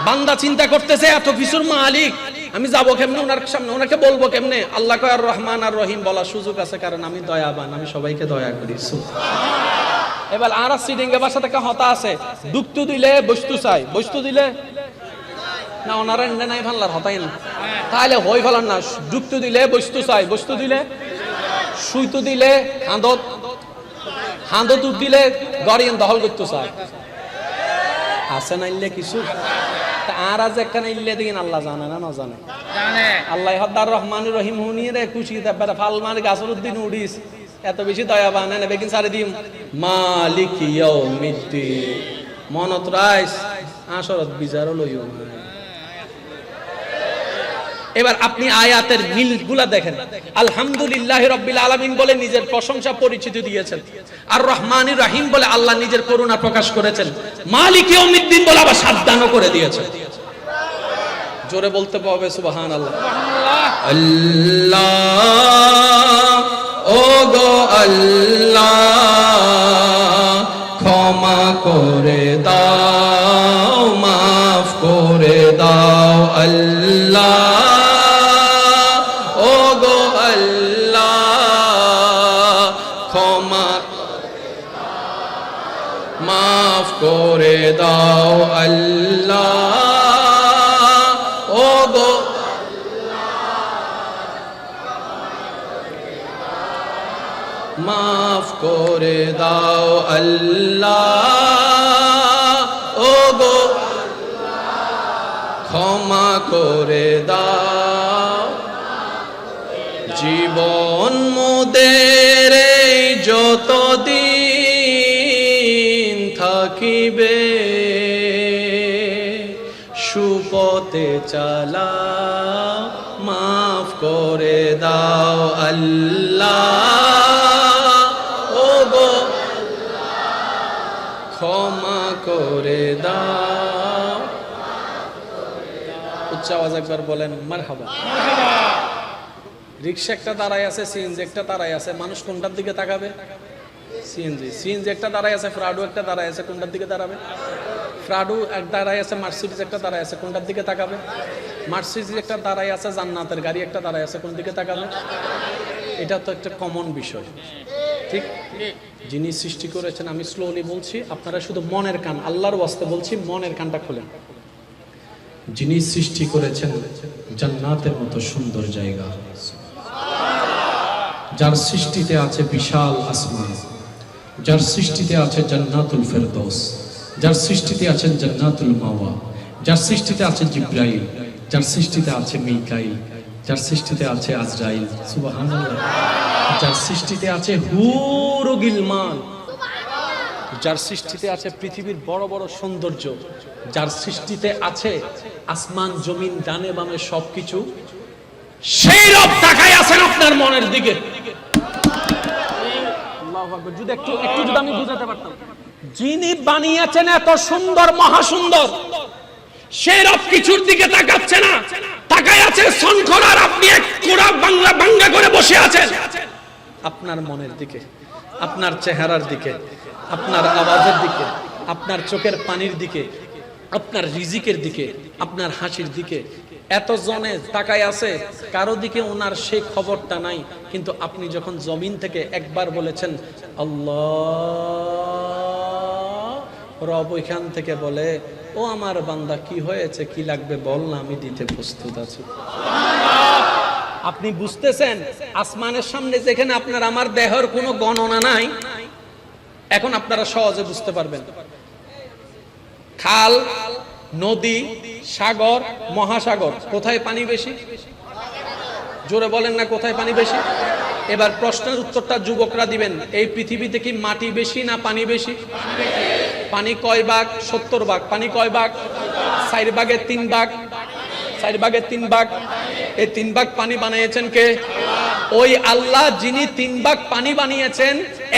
বান্দা চিন্তা করতেছে এত কিছুর মালিক, আমি যাবো কেমনে ওনার সামনে, ওনাকে বলবো কেমনে? আল্লাহ কয় আর রহমান আর রহিম বলার সুযোগ আছে, কারণ আমি দয়াবান, আমি সবাইকে দয়া করি। এবার আর সিডিঙ্গে বাসা থেকে হতা আছে, দুঃখ দিলে বস্তু চাই, বস্তু দিলে না ওনারা এনে নাই ভাল্লার হতাই না, তাহলে হই ফেলার না। দুঃখ দিলে বস্তু চাই, বস্তু দিলে সুইতো দিলে হাঁদত, হাঁদত দিলে গড়িয়ান দখল করতে চায়, আছে না ইল্লে কিছু। আর আজ একটা ইল্লে দিন আল্লাহ জানে না, না জানে আল্লাহ হদ্দার রহমান রহিম হুনি রে খুশি তারপরে ফাল মার গাছর উদ্দিন উড়িস, এত বেশি দয়াবান না বেগিন সারি দিম মালিক ইয়াউমিদ্দিন মনত রাইস আসরত বিচার লইও। এবার আপনি আয়াতের মিলগুলা দেখেন। আলহামদুলিল্লাহি রাব্বিল আলামিন বলে নিজের প্রশংসা পরিচিতি দিয়েছেন, আর রহমানির রহিম বলে আল্লাহ নিজের করুণা প্রকাশ করেছেন, মালিক ইয়াউমিদ্দিন বলে আবার সাবধানও করে দিয়েছেন। জোরে বলতে পারবে সুবহানাল্লাহ। আল্লাহ ও গো আল্লাহ ক্ষমা করে দাও, মাফ করে দাও আল্লাহ, মাফ করে দাও আল্লাহ, ও গো মাফ করে দাও আল্লাহ, ও গো ক্ষমা করে দাও। জীবন মোদের যতদিন থাকিবে সুপথে চালাও, মাফ করে দাও আল্লাহ, ও গো ক্ষমা করে দাও। উচ্চ আওয়াজ একবার বলেন মারহাবা। রিক্সা একটা দাঁড়ায় আছে, সিএনজি একটা দাঁড়ায় আছে, মানুষ কোনটার দিকে তাকাবে? সিএনজি। সিএনজি একটা দাঁড়ায় আছে, ফ্রাডো একটা দাঁড়ায় আছে, কোনটার দিকে দাঁড়াবে? ফ্রাডো এক দাঁড়ায় আছে, মার্সিডিজ একটা দাঁড়ায় আছে, কোনটার দিকে তাকাবে? মার্সিডিজ একটা দাঁড়ায় আছে, জান্নাতের গাড়ি একটা দাঁড়ায় আছে, কোন দিকে তাকাবে? এটা তো একটা কমন বিষয়, ঠিক? যিনি সৃষ্টি করেছেন, আমি স্লোলি বলছি, আপনারা শুধু মনের কান, আল্লাহর ওয়াস্তে বলছি, মনের কানটা খোলেন। যিনি সৃষ্টি করেছেন জান্নাতের মতো সুন্দর জায়গা, যার সৃষ্টিতে আছে বিশাল আসমান, যার সৃষ্টিতে আছে জান্নাতুল ফেরদৌস, যার সৃষ্টিতে আছেন জান্নাতুল মাওয়া, যার সৃষ্টিতে আছেন জিব্রাইল, যার সৃষ্টিতে আছে মিকাইল, যার সৃষ্টিতে আছে আজরাইল, সুবহানাল্লাহ, যার সৃষ্টিতে আছে হুর ও গিলমান, যার সৃষ্টিতে আছে পৃথিবীর বড় বড় সৌন্দর্য, যার সৃষ্টিতে আছে আসমান জমিন ডানে বামে সবকিছু, সেই রব তাকায় আছেন আপনার মনের দিকে। আল্লাহু আকবার। যদি একটু যদি আমি বুঝাতে পারতাম, যিনি বানিয়েছেন এত সুন্দর মহাসুন্দর, সেই রব কিছুর দিকে তাকাচ্ছে না, তাকায় আছে শঙ্কর, আর আপনি এক কোড়া বাংলা বাংলা করে বসে আছেন আপনার মনের দিকে, আপনার চেহারার দিকে, আপনার আওয়াজের দিকে, আপনার চোখের পানির দিকে, আপনার রিজিকের দিকে, আপনার হাসির দিকে। এত জনে তাকায় আছে, কারো দিকে ওনার সেই খবরটা নাই, কিন্তু আপনি যখন জমিন থেকে একবার বলেছেন আল্লাহ, রব ওইখান থেকে বলে, ও আমার বান্দা কি হয়েছে, কি লাগবে বল না, আমি দিতে প্রস্তুত আছি। আপনি বুঝতেছেন আসমানের সামনে যেখানে আপনার আমার দেহের কোনো গণনা নাই, এখন আপনারা সহজে বুঝতে পারবেন। খাল, নদী, সাগর, মহাসাগর, কোথায় পানি বেশি? জোরে বলেন না, কোথায় পানি বেশি? এবার প্রশ্নের উত্তরটা যুবকরা দিবেন। এই পৃথিবীতে কি মাটি বেশি না পানি বেশি? পানি কয় ভাগ? 70 ভাগ। পানি কয় ভাগ? 4 ভাগের 3 ভাগ। 4 ভাগের 3 ভাগ। এই 3 ভাগ পানি বানিয়েছেন কে? ওই আল্লাহ যিনি 3 ভাগ পানি বানিয়েছেন,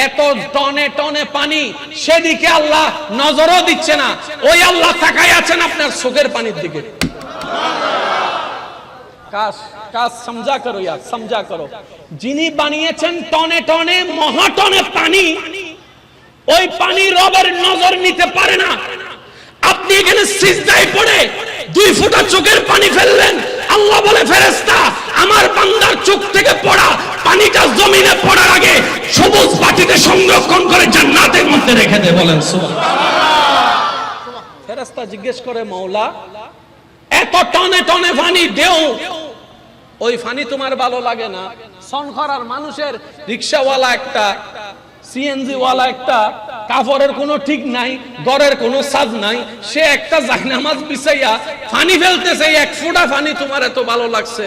এত টনে টনে পানি, সেদিকে আল্লাহ নজরও দিচ্ছে না। ওই আল্লাহ তাকায় আছেন আপনার চোখের পানির দিকে। কাজ সমঝা করো ইয়ার, সমঝা করো। যিনি বানিয়েছেন টনে টনে মহাটনে পানি, ওই পানি রবের নজর নিতে পারে না। আপনি এখানে সিজদায় পড়ে 2 ফোঁটা চোখের পানি ফেললেন, আল্লাহ বলে ফেরেশতা, আমার বান্দার চোখ থেকে পড়া পানিটা জমিনে পড়ার আগে সবুজ বাটিতে সংরক্ষণ করে জান্নাতের মধ্যে রেখে দে। বলেন সুবহানাল্লাহ। ফেরেশতা জিজ্ঞেস করে, মওলা এত টনে টনে পানি দেও, ওই পানি তোমার ভালো লাগে না? সনখরার মানুষের, রিকশাওয়ালা একটা, সিএনজি ওয়ালা একটা, কাপড়ের কোনো ঠিক নাই, ঘরের কোনো সাজ নাই, সে একটা জায়নামাজ বিছাইয়া পানি ফেলতেছে, 1 ফোঁটা পানি তোমার এত ভালো লাগছে,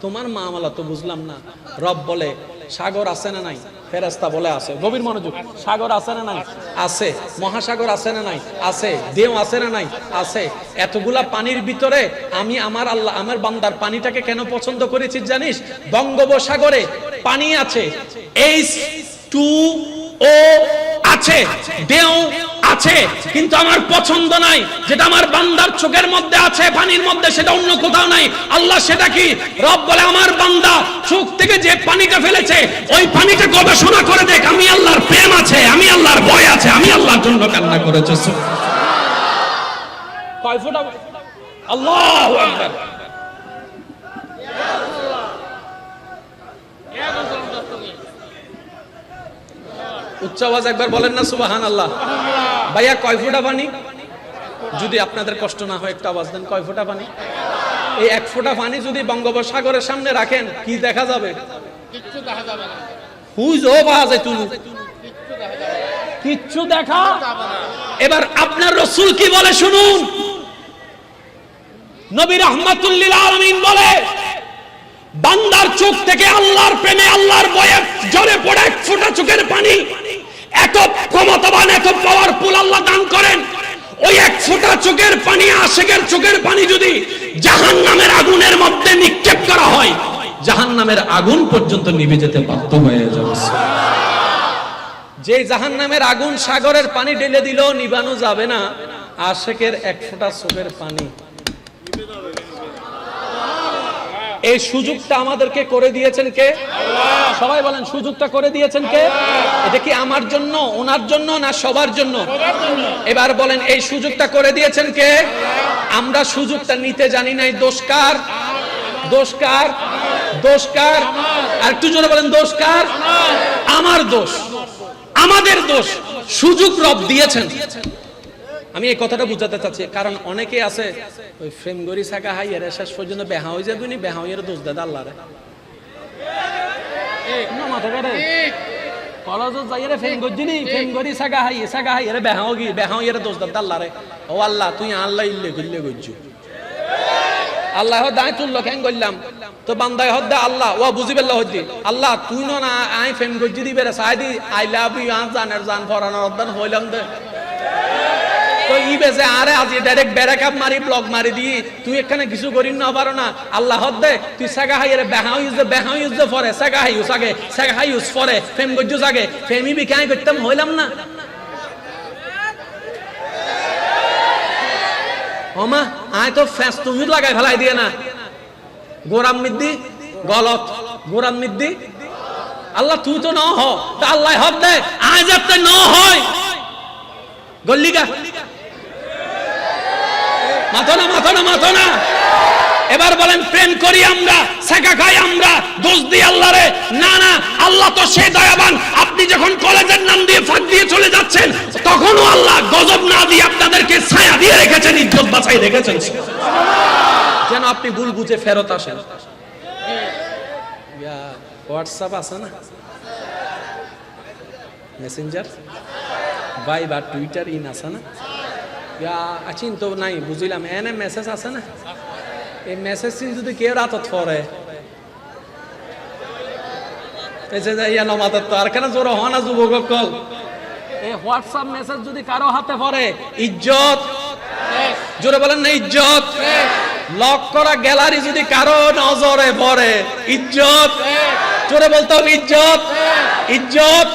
তোমার মামলা তো বুঝলাম না। রব বলে, সাগর আছে না নাই? ফেরেশতা বলে আছে। গভীর মনোযোগ। সাগর আছে না নাই? আছে। মহাসাগর আছে না নাই? আছে। দেও আছে না নাই? আছে। এতগুলা পানির ভিতরে আমি আমার আল্লাহ আমার বান্দার পানিটাকে কেন পছন্দ করেছি জানিস? বঙ্গোপসাগরে পানি আছে, H2O আছে, দেও আছে, কিন্তু আমার পছন্দ নাই যেটা আমার বান্দার চোখের মধ্যে আছে, পানির মধ্যে, সেটা অন্য কোথাও নাই। আল্লাহ সেটা কি? রব বলে, আমার বান্দা চোখ থেকে যে পানিটা ফেলেছে, ওই পানিটা গবেষণা করে দেখ, আমি আল্লাহর প্রেম আছে, আমি আল্লাহর ভয় আছে, আমি আল্লাহর জন্য কান্না করেছে। কয় ফোঁটা? আল্লাহু আকবার। উচ্চ আওয়াজ একবার বলেন না সুবহানাল্লাহ। ভাইয়া কয় ফোঁটা পানি? যদি আপনাদের কষ্ট না হয় একটু আওয়াজ দেন। কয় ফোঁটা পানি? এই 1 ফোঁটা পানি যদি বঙ্গোপসাগরের সামনে রাখেন, কি দেখা যাবে? কিচ্ছু দেখা যাবে না। হুইজো পাওয়া যায়, তুলু কিচ্ছু দেখা যাবে না। এবার আপনার রাসূল কি বলে শুনুন। নবী রাহমাতুল লিল আলামিন বলে, বান্দার চোখ থেকে আল্লাহর প্রেমে, আল্লাহর ভয়ে ঝরে পড়ে 1 ফোঁটা চোখের পানি এত ক্ষমতাবান, এত পাওয়ারফুল আল্লাহ দান করেন। ওই 1 ফোঁটা চোখের পানি, আশিকের চোখের পানি যদি জাহান্নামের আগুনের মধ্যে নিক্ষেপ করা হয়, জাহান্নামের আগুন পর্যন্ত নিভে যেতে বাধ্য হয়ে যাবে। যে জাহান্নামের আগুন সাগরের পানি ঢেলে দিলেও নিভানো যাবে না, আশিকের 1 ফোঁটা চোখের পানি। এই সুযোগটা আমাদেরকে করে দিয়েছেন কে? আল্লাহ। সবাই বলেন, সুযোগটা করে দিয়েছেন কে? এটা কি আমার জন্য, ওনার জন্য, না সবার জন্য? এবার বলেন, এই সুযোগটা করে দিয়েছেন কে? আমরা সুযোগটা নিতে জানি নাই। দোষ কার? দোষ কার? দোষ কার? আর একটু জোরে বলেন, দোষ কার? আমার দোষ, আমাদের দোষ। সুযোগ রব দিয়েছেন। আমি এই কথাটা বুঝাতে চাচ্ছি, কারণ অনেকে আছে ওই ফ্রেম গরি ছাকা হাই এর শেষ পর্যন্ত বেহা হয়ে যাবে, বেহা হইয়ের দোষ দেয় আল্লাহরে। না মাথা কাটে কলেজে যাইরে ফ্রেম গজিনি, ফ্রেম গরি ছাকা হাই এর বেহা হই, বেহা হইয়ের দোষ দেয় আল্লাহরে। ও আল্লাহ, তুই আল্লাহ ইল্লে গইল্লে গজ্জু, আল্লাহ দায় তুললো কেন করলাম তো বান্দায় হদ্দে আল্লাহ ও বুঝিবেল্লা হদ্দি আল্লাহ তুই না আই ফেম গজ্জি দিবে রে সাইদি আই লাভ ইউ আন জানের জান ফরানোর অদ্দান হইলাম দে তো ই বেজে আরে আজ ডাইরেক্ট ব্যারাকাপ মারি ব্লক মারি দি তুই এখানে কিছু করিন না পারো না আল্লাহ হদ্দে তুই সাগা হাইরে বেহা ইউজ দে ফরে সাগা হাই ইউজ আগে সাগা হাই ইউজ ফরে ফেম গজ্জু জাগে ফেমি বি কাই করতাম হইলাম না ওমা আয় তো ফেস তুমি লাগাই ফেলাই দিয়ে না গোরাম মিদ্দি গলত গোরাম মিদ্দি আল্লাহ তুই তো ন হ তা আল্লাহ হদ দে আয় যাতে ন হয় গল্লিগা মাথো না এবার বলেন প্রেম করি আমরা শেখা খাই আমরা দোষ দিই আল্লাহ রে না না আল্লাহ তো সে দয়াবান আপনি যখন কলেজের নাম দিয়ে ফাঁক দিয়ে চলে যাচ্ছেন তখনও আল্লাহ গজব না দিয়ে আপনাদেরকে ছায়া দিয়ে রেখেছেন ইজ্জত বাঁচাই রেখেছেন যেন আপনি ভুল বুঝে ফেরত আসেন হোয়াটসঅ্যাপ আছে না মেসেঞ্জার ভাইবার টুইটার ইন আছে না আছিন তো নাই বুঝিলাম এনে মেসেজ আছে না এই মেসেজ যদি কেউ রাতত পড়ে আর কেন জোর হয় না যুবক কল এই হোয়াটসঅ্যাপ মেসেজ যদি কারো হাতে পড়ে ইজ্জত জোরে বলেন না ইজ্জত লক করা গ্যালারি যদি কারো নজরে পড়ে ইজ্জত জোরে বলতে হবে ইজ্জত ইজ্জত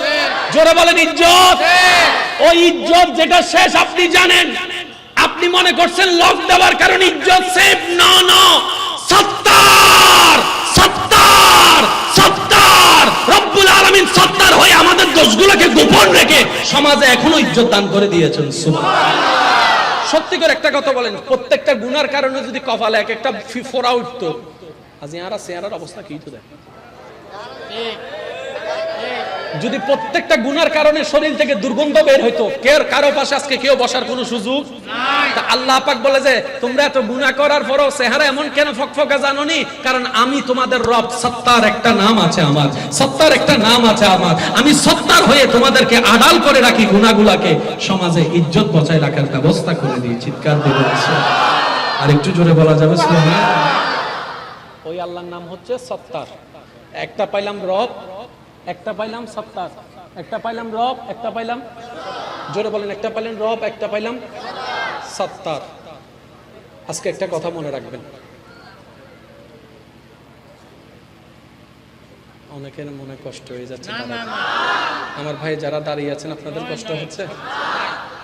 জোরে বলেন ইজ্জত ওই ইজ্জত যেটা শেষ আপনি জানেন আপনি মনে করছেন লক দেওয়ার কারণে ইজ্জত সেভ না না সত্তার সত্তার সত্তার রব্বুল আলামিন সত্তার হয়ে আমাদের দোষগুলোকে গোপন রেখে সমাজে এখনো ইজ্জত দান করে দিয়েছেন সুবহানাল্লাহ সত্যি করে একটা কথা বলেন প্রত্যেকটা গুনার কারণে যদি কপালে এক একটা ফোড়া উঠতো আজ ইয়ারা চেহারার অবস্থা কি তো দেখ যদি প্রত্যেকটা গুনার কারণে শরীর থেকে দুর্গন্ধ বের হইতো কারো পাশে আজকে কেউ বসার কোনো সুযোগ নাই আল্লাহ পাক বলে যে তোমরা এত গুনাহ করার পরও চেহারা এমন কেন ফকফকা জানোনি কারণ আমি তোমাদের রব সত্তার একটা নাম আছে আমার সত্তার একটা নাম আছে আমার আমি সত্তার হয়ে তোমাদেরকে আড়াল করে রাখি গুনাহগুলোকে সমাজে ইজ্জত বজায় রাখার ব্যবস্থা করে দিই চিৎকার দিয়ে বলছে আর একটু জোরে বলা যাবে সুবহানাল্লাহ ওই আল্লাহর নাম হচ্ছে সত্তার একটা পাইলাম রব একটা পাইলাম সত্তার একটা পাইলাম রব একটা পাইলাম জোরে বলেন একটা পাইলেন রব একটা পাইলাম সত্তার আজকে একটা কথা মনে রাখবেন অনেকের মনে কষ্ট হয়ে যাচ্ছে আমার ভাই যারা দাঁড়িয়ে আছেন আপনাদের কষ্ট হচ্ছে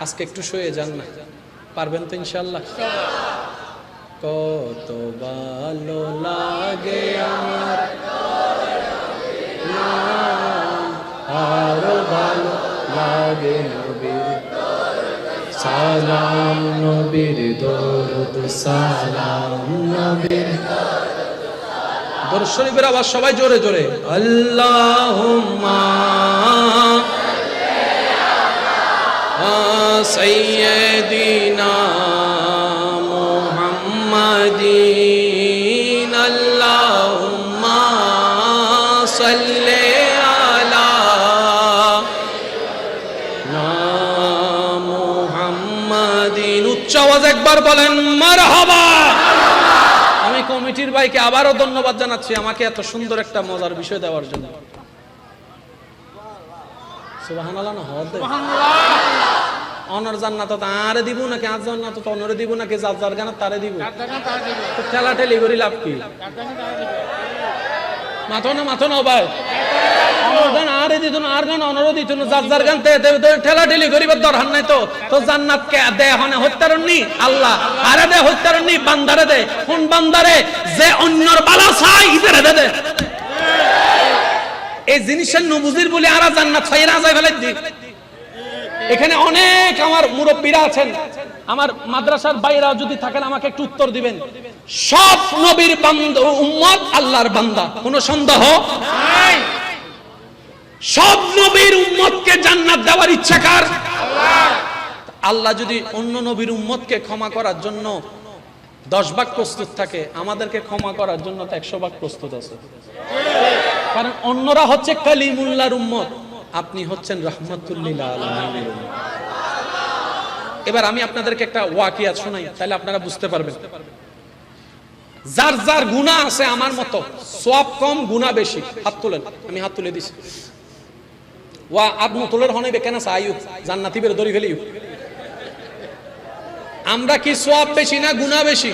আজকে একটু শুয়ে যান না পারবেন তো ইনশাআল্লাহ কত ভালো লাগে আমার আরো ভালো লাগে নবীর সালাম নবীর দরুদ সালাম নবীর দরুদ শরীফের আওয়াজ সবাই জোরে জোরে আল্লাহুম্মা সাইয়্যিদিনা মুহাম্মাদিন আল্লাহুম্মা সাল্লি আওয়াজ একবার বলেন মারহাবা আমি কমিটির ভাইকে আবারও ধন্যবাদ জানাচ্ছি আমাকে এত সুন্দর একটা মজার বিষয় দেওয়ার জন্য সুবহানাল্লাহ না হদ সুবহানাল্লাহ অনর জান্নাত তারে দিব নাকি আজ জান্নাত তো অনরে দিব নাকি যার গানা তারে দিব তো ঠেলা ঠেলি করি লাভ কি মাথো না ভাই গান আরে দিত না আর গান অনর দিত না যার গান ঠেলা ঠেলি করিবার দরকার নাই তো তো জান্নাত কে দেয় হনে হত্যারণনি আল্লাহ আরে দে হত্যারণনি বান্দারে দে কোন বান্দারে যে অন্যর বালা চাই ইতারে দে এই জিনিসের নবুজির বলে আর জান্নাত ছাইরা যায় ফেলাই দি এখানে অনেক আমার মুরব্বিরা আছেন আমার মাদ্রাসার বাইরা যদি থাকেন আমাকে একটু উত্তর দিবেন সব নবীর বান্দা উম্মত আল্লাহর বান্দা কোনো সন্দেহ নাই সব নবীর উম্মতকে জান্নাত দেওয়ার ইচ্ছা কার আল্লাহ আল্লাহ যদি অন্য নবীর উম্মতকে ক্ষমা করার জন্য 10 ভাগ প্রস্তুত থাকে আমাদেরকে ক্ষমা করার জন্য তো 100 ভাগ প্রস্তুত আছে কারণ অন্যরা হচ্ছে কালিমুল্লাহর উম্মত আপনি হচ্ছেন রাহমাতুল লিল আলামিনের উম্মত এবার আমি আপনাদেরকে একটা ওয়াকিয়া শোনাই তাহলে আপনারা বুঝতে পারবেন যার যার গুনাহ আছে আমার মতো, সওয়াব কম গুনাহ বেশি, হাত তোলেন। আমি হাত তুলে দিছি। ওয়া আদমু তোলের হনে কেন সাইউ জান্নাতি বের দড়ি ফেলিউ। আমরা কি সওয়াব বেশি না গুনাহ বেশি?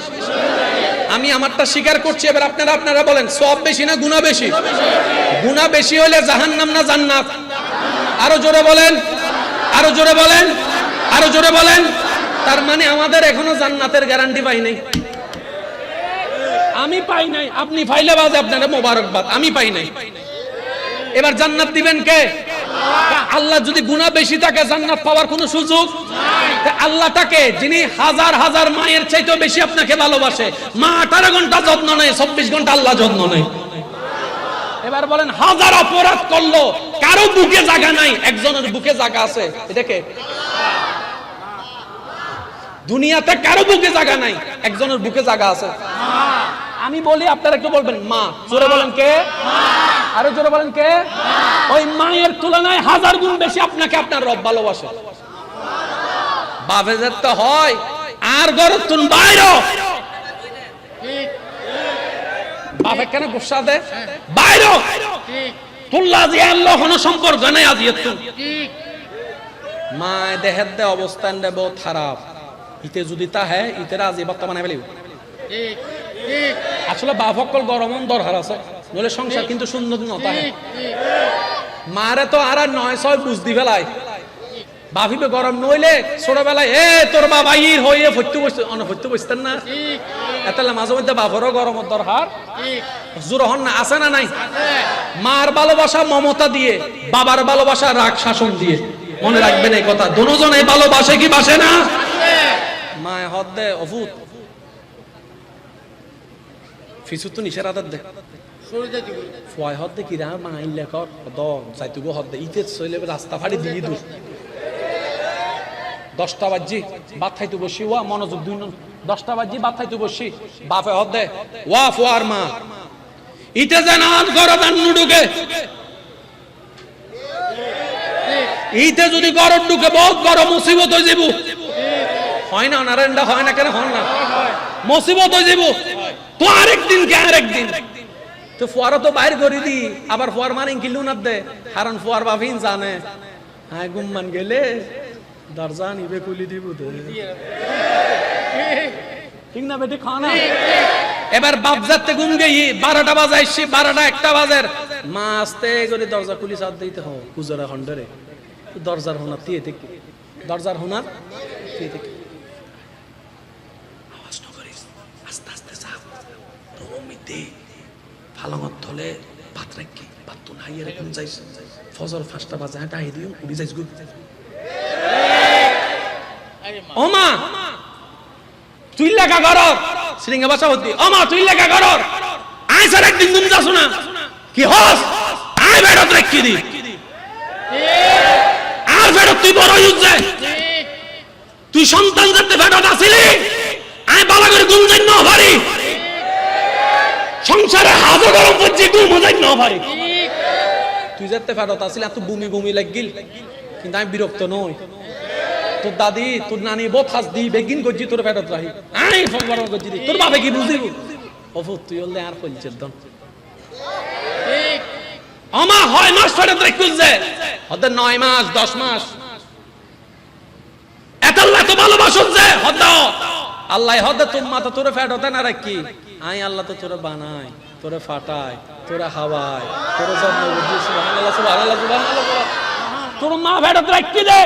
আমি আমারটা স্বীকার করছি, এবার আপনারা বলেন সওয়াব বেশি না গুনাহ বেশি? গুনাহ বেশি হলে জাহান্নাম না জান্নাত? আরো জোরে বলেন, আরো জোরে বলেন, আরো জোরে বলেন। তার মানে আমাদের এখনো জান্নাতের গ্যারান্টি পাই নাই। আমি পাই নাই, আপনি পাইলে বাজে আপনারা মোবারকবাদ, আমি পাই নাই। এবার জান্নাত দিবেন কে? আল্লাহ। যদি গুনাহ বেশি থাকে জান্নাত পাওয়ার কোনো সুযোগ নাই। আল্লাহটাকে যিনি হাজার হাজার মায়ের চাইতেও বেশি আপনাকে ভালোবাসে, মা 18 ঘন্টা যত্ন নেয়, 24 ঘন্টা আল্লাহ যত্ন নেয়। এবার বলেন হাজার অপরাধ করলো কারো বুকে জায়গা নাই, একজনের বুকে জায়গা আছে। এটাকে দুনিয়াতে কারো বুকে জায়গা নাই, একজনের বুকে জায়গা আছে। আমি বলি আপনারা একটু বলবেন মা। জোরে বলেন কে? আরো জোরে বলেন কে? ওই মায়ের তুলনায় হাজার গুণ বেশি আপনাকে আপনার রব ভালোবাসে। বাপে যেতে হয় আর গরত তুন বাইরো, বাপে কেন গুসা দে বাইরো তুল্লা জি আল্লাহ কোনো সম্পর্ক নাই আজি এত মা দেহের দে অবস্থান দে বহুত খারাপ। ইতে যদি তা হ্যাঁ ইতে রাজি বর্তমানে বলি আসলে বাপ সকল গরমন দরকার আছে, নইলে সংসার কিন্তু সুন্দর নতা হ্যাঁ। মারে তো আর 9-6 বুঝ দি ফেলায়, বাপিবে গরম নইলে ছোটবেলায় এ তোর বাবা ইর হইয়ে ফট্টু বসতে অনফট্টু বসতেন না। এতলে মাঝে মধ্যে বাপরও গরমের দরকার জোরহন না আছে না নাই? মার ভালোবাসা মমতা দিয়ে, বাবার ভালোবাসা রাগ শাসন দিয়ে। মনে রাখবেন এই কথা, দুজনে ভালোবাসে কি বাসে না? মায় হদ দে অভূত ফিসু তো নিশের আদার দে ফয় হদ দে কি রা মাইল লেখর দ যাইতুগো হদ দে ইতে চলে রাস্তা ফাড়ি দিয়ে দূর 10টা বাজি ভাত খাইতে বসি। ওয়া মনোযোগ 2 10টা বাজি ভাত খাইতে বসি, বাপে হদ দে ওয়া ফুয়ার মা ইতে যেন আর গরদান নুডুকে, ইতে যদি গরম ঢুকে বহুত বড় মুসিবত হয়ে যাব। হয় না নারায়ণটা হয় না কেন? হয় না, মুসিবত হয়ে যাব। তো আরেকদিন কে আরেকদিন তো ফুয়ারা তো বাইর করে দি, আবার ফুয়ার মানে কিলু না দে, কারণ ফুয়ার বাপিন জানে হ্যাঁ গুম্মান গেলে দরজা নিবে খুলি দিব দে, ঠিক না বেটি? খানা এবার বাপ যাতে ঘুম গেই 12টা বাজে আসছি, 12টা 1টা বাজের মা আসতে করে দরজা খুলি সাথ দিতে হয় কুজরা খন্ডরে। দরজার হোনার দিয়ে থেকে দরজার হোনার দিয়ে থেকে আওয়াজ না করিস, আস্তে আস্তে যা রুমিতে ফালঙত ধলে ভাত রাখি ভাত তো নাই এরকম যাইস ফজর 5টা বাজে হাঁটা আই দিও উড়ি যাইস গু। ও মা তুই লেখা কর শ্রীঙ্গা বাসা হতি, ও মা তুই লেখা কর আই স্যার একদিন তুমি যাস না কি হস আই বেড়ত রাখি দি আর বেড়ত তুই বড় হইছে, তুই সন্তান যাতে বেড়ত আসিলি আই বালা করে ঘুম যাই না পারি, সংসারে হাজার গরম করছি ঘুম যাই না পারি। তুই যাতে ফেরত আসিলি এত বমি বমি লাগিল, কিন্তু আমি বিরক্ত নই। তোর দাদি তোর নানি বহুত হাস দি বেগিন গজ্জি তোর ফেরত রাহি আই ফলবার গজ্জি দি তোর বাপে কি বুঝিব অফুত তুই হলে আর কইছে দন ঠিক আমা হয় মাস ফেরত রাখুছে হতে 9 মাস 10 মাস এত আল্লাহ তো ভালোবাসুন যে হদ আল্লাহ হদ তোমা তো তোর ফেরত না রাখি আই আল্লাহ তো তোরে বানাই তোরে ফাটায় তোরে হাওয়ায় তোরে যত্ন বুঝি। সুবহানাল্লাহ সুবহানাল্লাহ সুবহানাল্লাহ। তোর মা ফেরত রাখি দে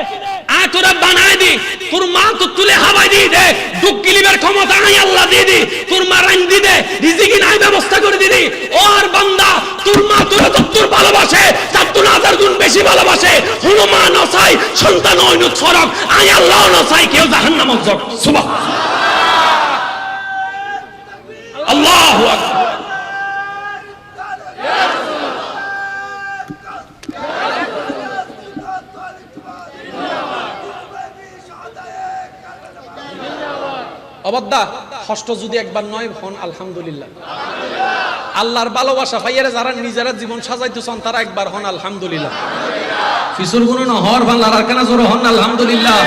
আ তোরা বানাই দি, তোর মা তো তুলে হাওয়াই দি দে, দুঃখ কিলিবার ক্ষমতা আই আল্লাহ দি দি, তোর মা রাইন দি দে, রিজিক নাই ব্যবস্থা করে দি দি। ও আর বান্দা তোর মা তোরা তো তোর ভালোবাসে, তার তুই 1000 গুণ বেশি ভালোবাসে। কোনো মা নসাই সন্তান হইন ছরক আই আল্লাহ নসাই কেউ জাহান্নামে যাক। সুবহানাল্লাহ আল্লাহু আকবার। অবদ্দা কষ্ট যদি একবার নয় হন আলহামদুলিল্লাহ। আল্লাহর ভালোবাসা ভাইয়েরা যারা নিজেরা জীবন সাজাইতেছেন তারা একবার হন আলহামদুলিল্লাহ। ফিসুর গুণ না হর বাংলার আর কেন জোর হন আলহামদুলিল্লাহ।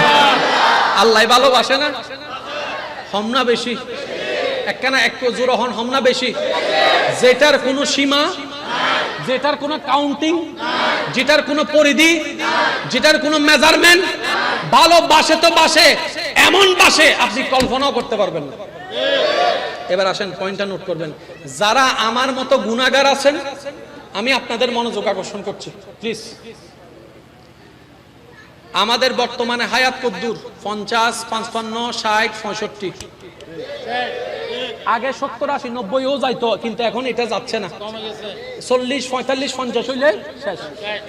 আল্লাহ ভালোবাসে না হম না বেশি একখানা এক জোড়া হম না বেশি, যেটার কোনো সীমা, যেটার কোনো কাউন্টিং, যেটার কোনো পরিধি, যেটার কোনো মেজারমেন্ট। ভালোবাসে তো বাসে, এমন বাসে আপনি কল্পনাও করতে পারবেন না। এবার আসেন, পয়েন্টটা নোট করবেন। যারা আমার মতো গুনাহগার আছেন, আমি আপনাদের মনোযোগ আকর্ষণ করছি প্লিজ। আমাদের বর্তমানে হায়াত কদ্দুর? 50, 55, 60, 65। আগে 70, 80, 90ও যাইতো, কিন্তু এখন এটা যাচ্ছে না। 40, 45, 50 হইলে শেষ।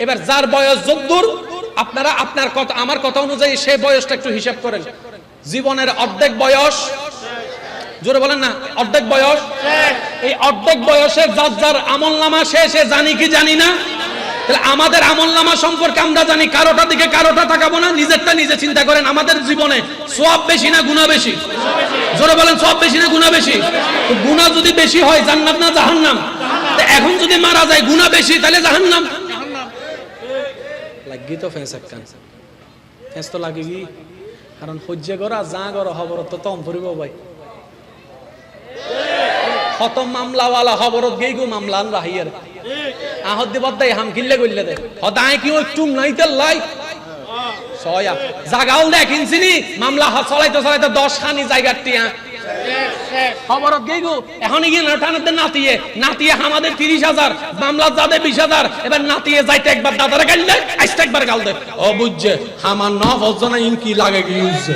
এবার যার বয়স যদ্দুর, আপনারা আপনার কথা আমার কথা অনুযায়ী সেই বয়সটা একটু হিসাব করেন। জীবনের অর্ধেক বয়স, জোরে বলেন না, অর্ধেক বয়স। এই অর্ধেক বয়সে যার যার আমলনামা শেষে জানি কি জানি না। তাহলে আমাদের আমলনামা সম্পর্কে আমরা জানি, কারোটা দিকে কারোটা তাকাবো না, নিজেরটা নিজে চিন্তা করেন। আমাদের জীবনে সওয়াব বেশি না গুনাহ বেশি? জোরে বলেন, সওয়াব বেশি না গুনাহ বেশি? তো গুনাহ যদি বেশি হয় জান্নাত না জাহান্নাম? তো এখন যদি মারা যায় গুনাহ বেশি, তাহলে জাহান্নাম। লাগি তো ফেস একখান, ফেস তো লাগে কি, কারণ সহ্য করা যা করো খবরত তো তম পড়িব ভাই। কত মামলাওয়ালা খবরত গেই গো মামলা আন রাহিয়ার আহত দিবত দেয় হাম কিল্লে গইলে দে হদায় কি ওই টুম নাইতে লাই সয়া জাগাও দেখিনছিনি মামলা চলাইতে চলাইতে 10 খানি জায়গার টিয়া খবরত গেই গো। এখন কি নাটানতে নাতিয়ে নাতিয়ে আমাদের 30,000, মামলা যাবে 20,000। এবার নাতিয়ে যাইতে একবার দাদারে গাল দে, আইতে একবার গাল দে। ও বুঝছে আমার ন বজনা ইন কি লাগে কি হইছে।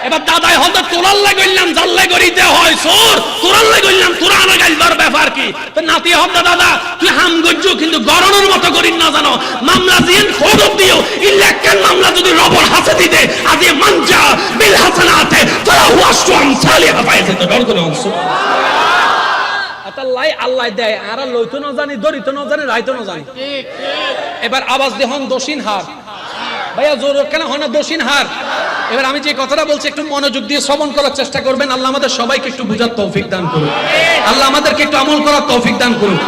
এবার দাদাই হতে তোরাল লাগাইলাম, জাল্লাই করিতে হয় সোর তোরাল লাগাইলাম, তোরা না গাইবার ব্যাপার কি? তো নাতি হতে দাদা তুই হাম গজ্জু, কিন্তু গরনের মতো করিন না জানো। মামলা দিন খোদব দিও, ইলেকশন মামলা যদি রবর হাতে দিতে আদি মানজা বিল হাসানাতে তারা ওয়াসু আমসালি হাফাইতে তো ডর করে অংশ আল্লাহ আল্লাহ দেয়। আর লইতো না জানি, দরিতো না জানি, রাইতো না জানি। ঠিক ঠিক। এবার আওয়াজ দেহন দোষিন হার ভাইয়া, জোর কেন হয় না দোষিন হার? এবার আমি যে কথাটা বলছি একটু মনোযোগ দিয়ে শ্রবণ করার চেষ্টা করবেন। আল্লাহ আমাদের সবাইকে একটু বুঝার তৌফিক দান করুন, আল্লাহ আমাদেরকে একটু আমল করার তৌফিক দান করুন।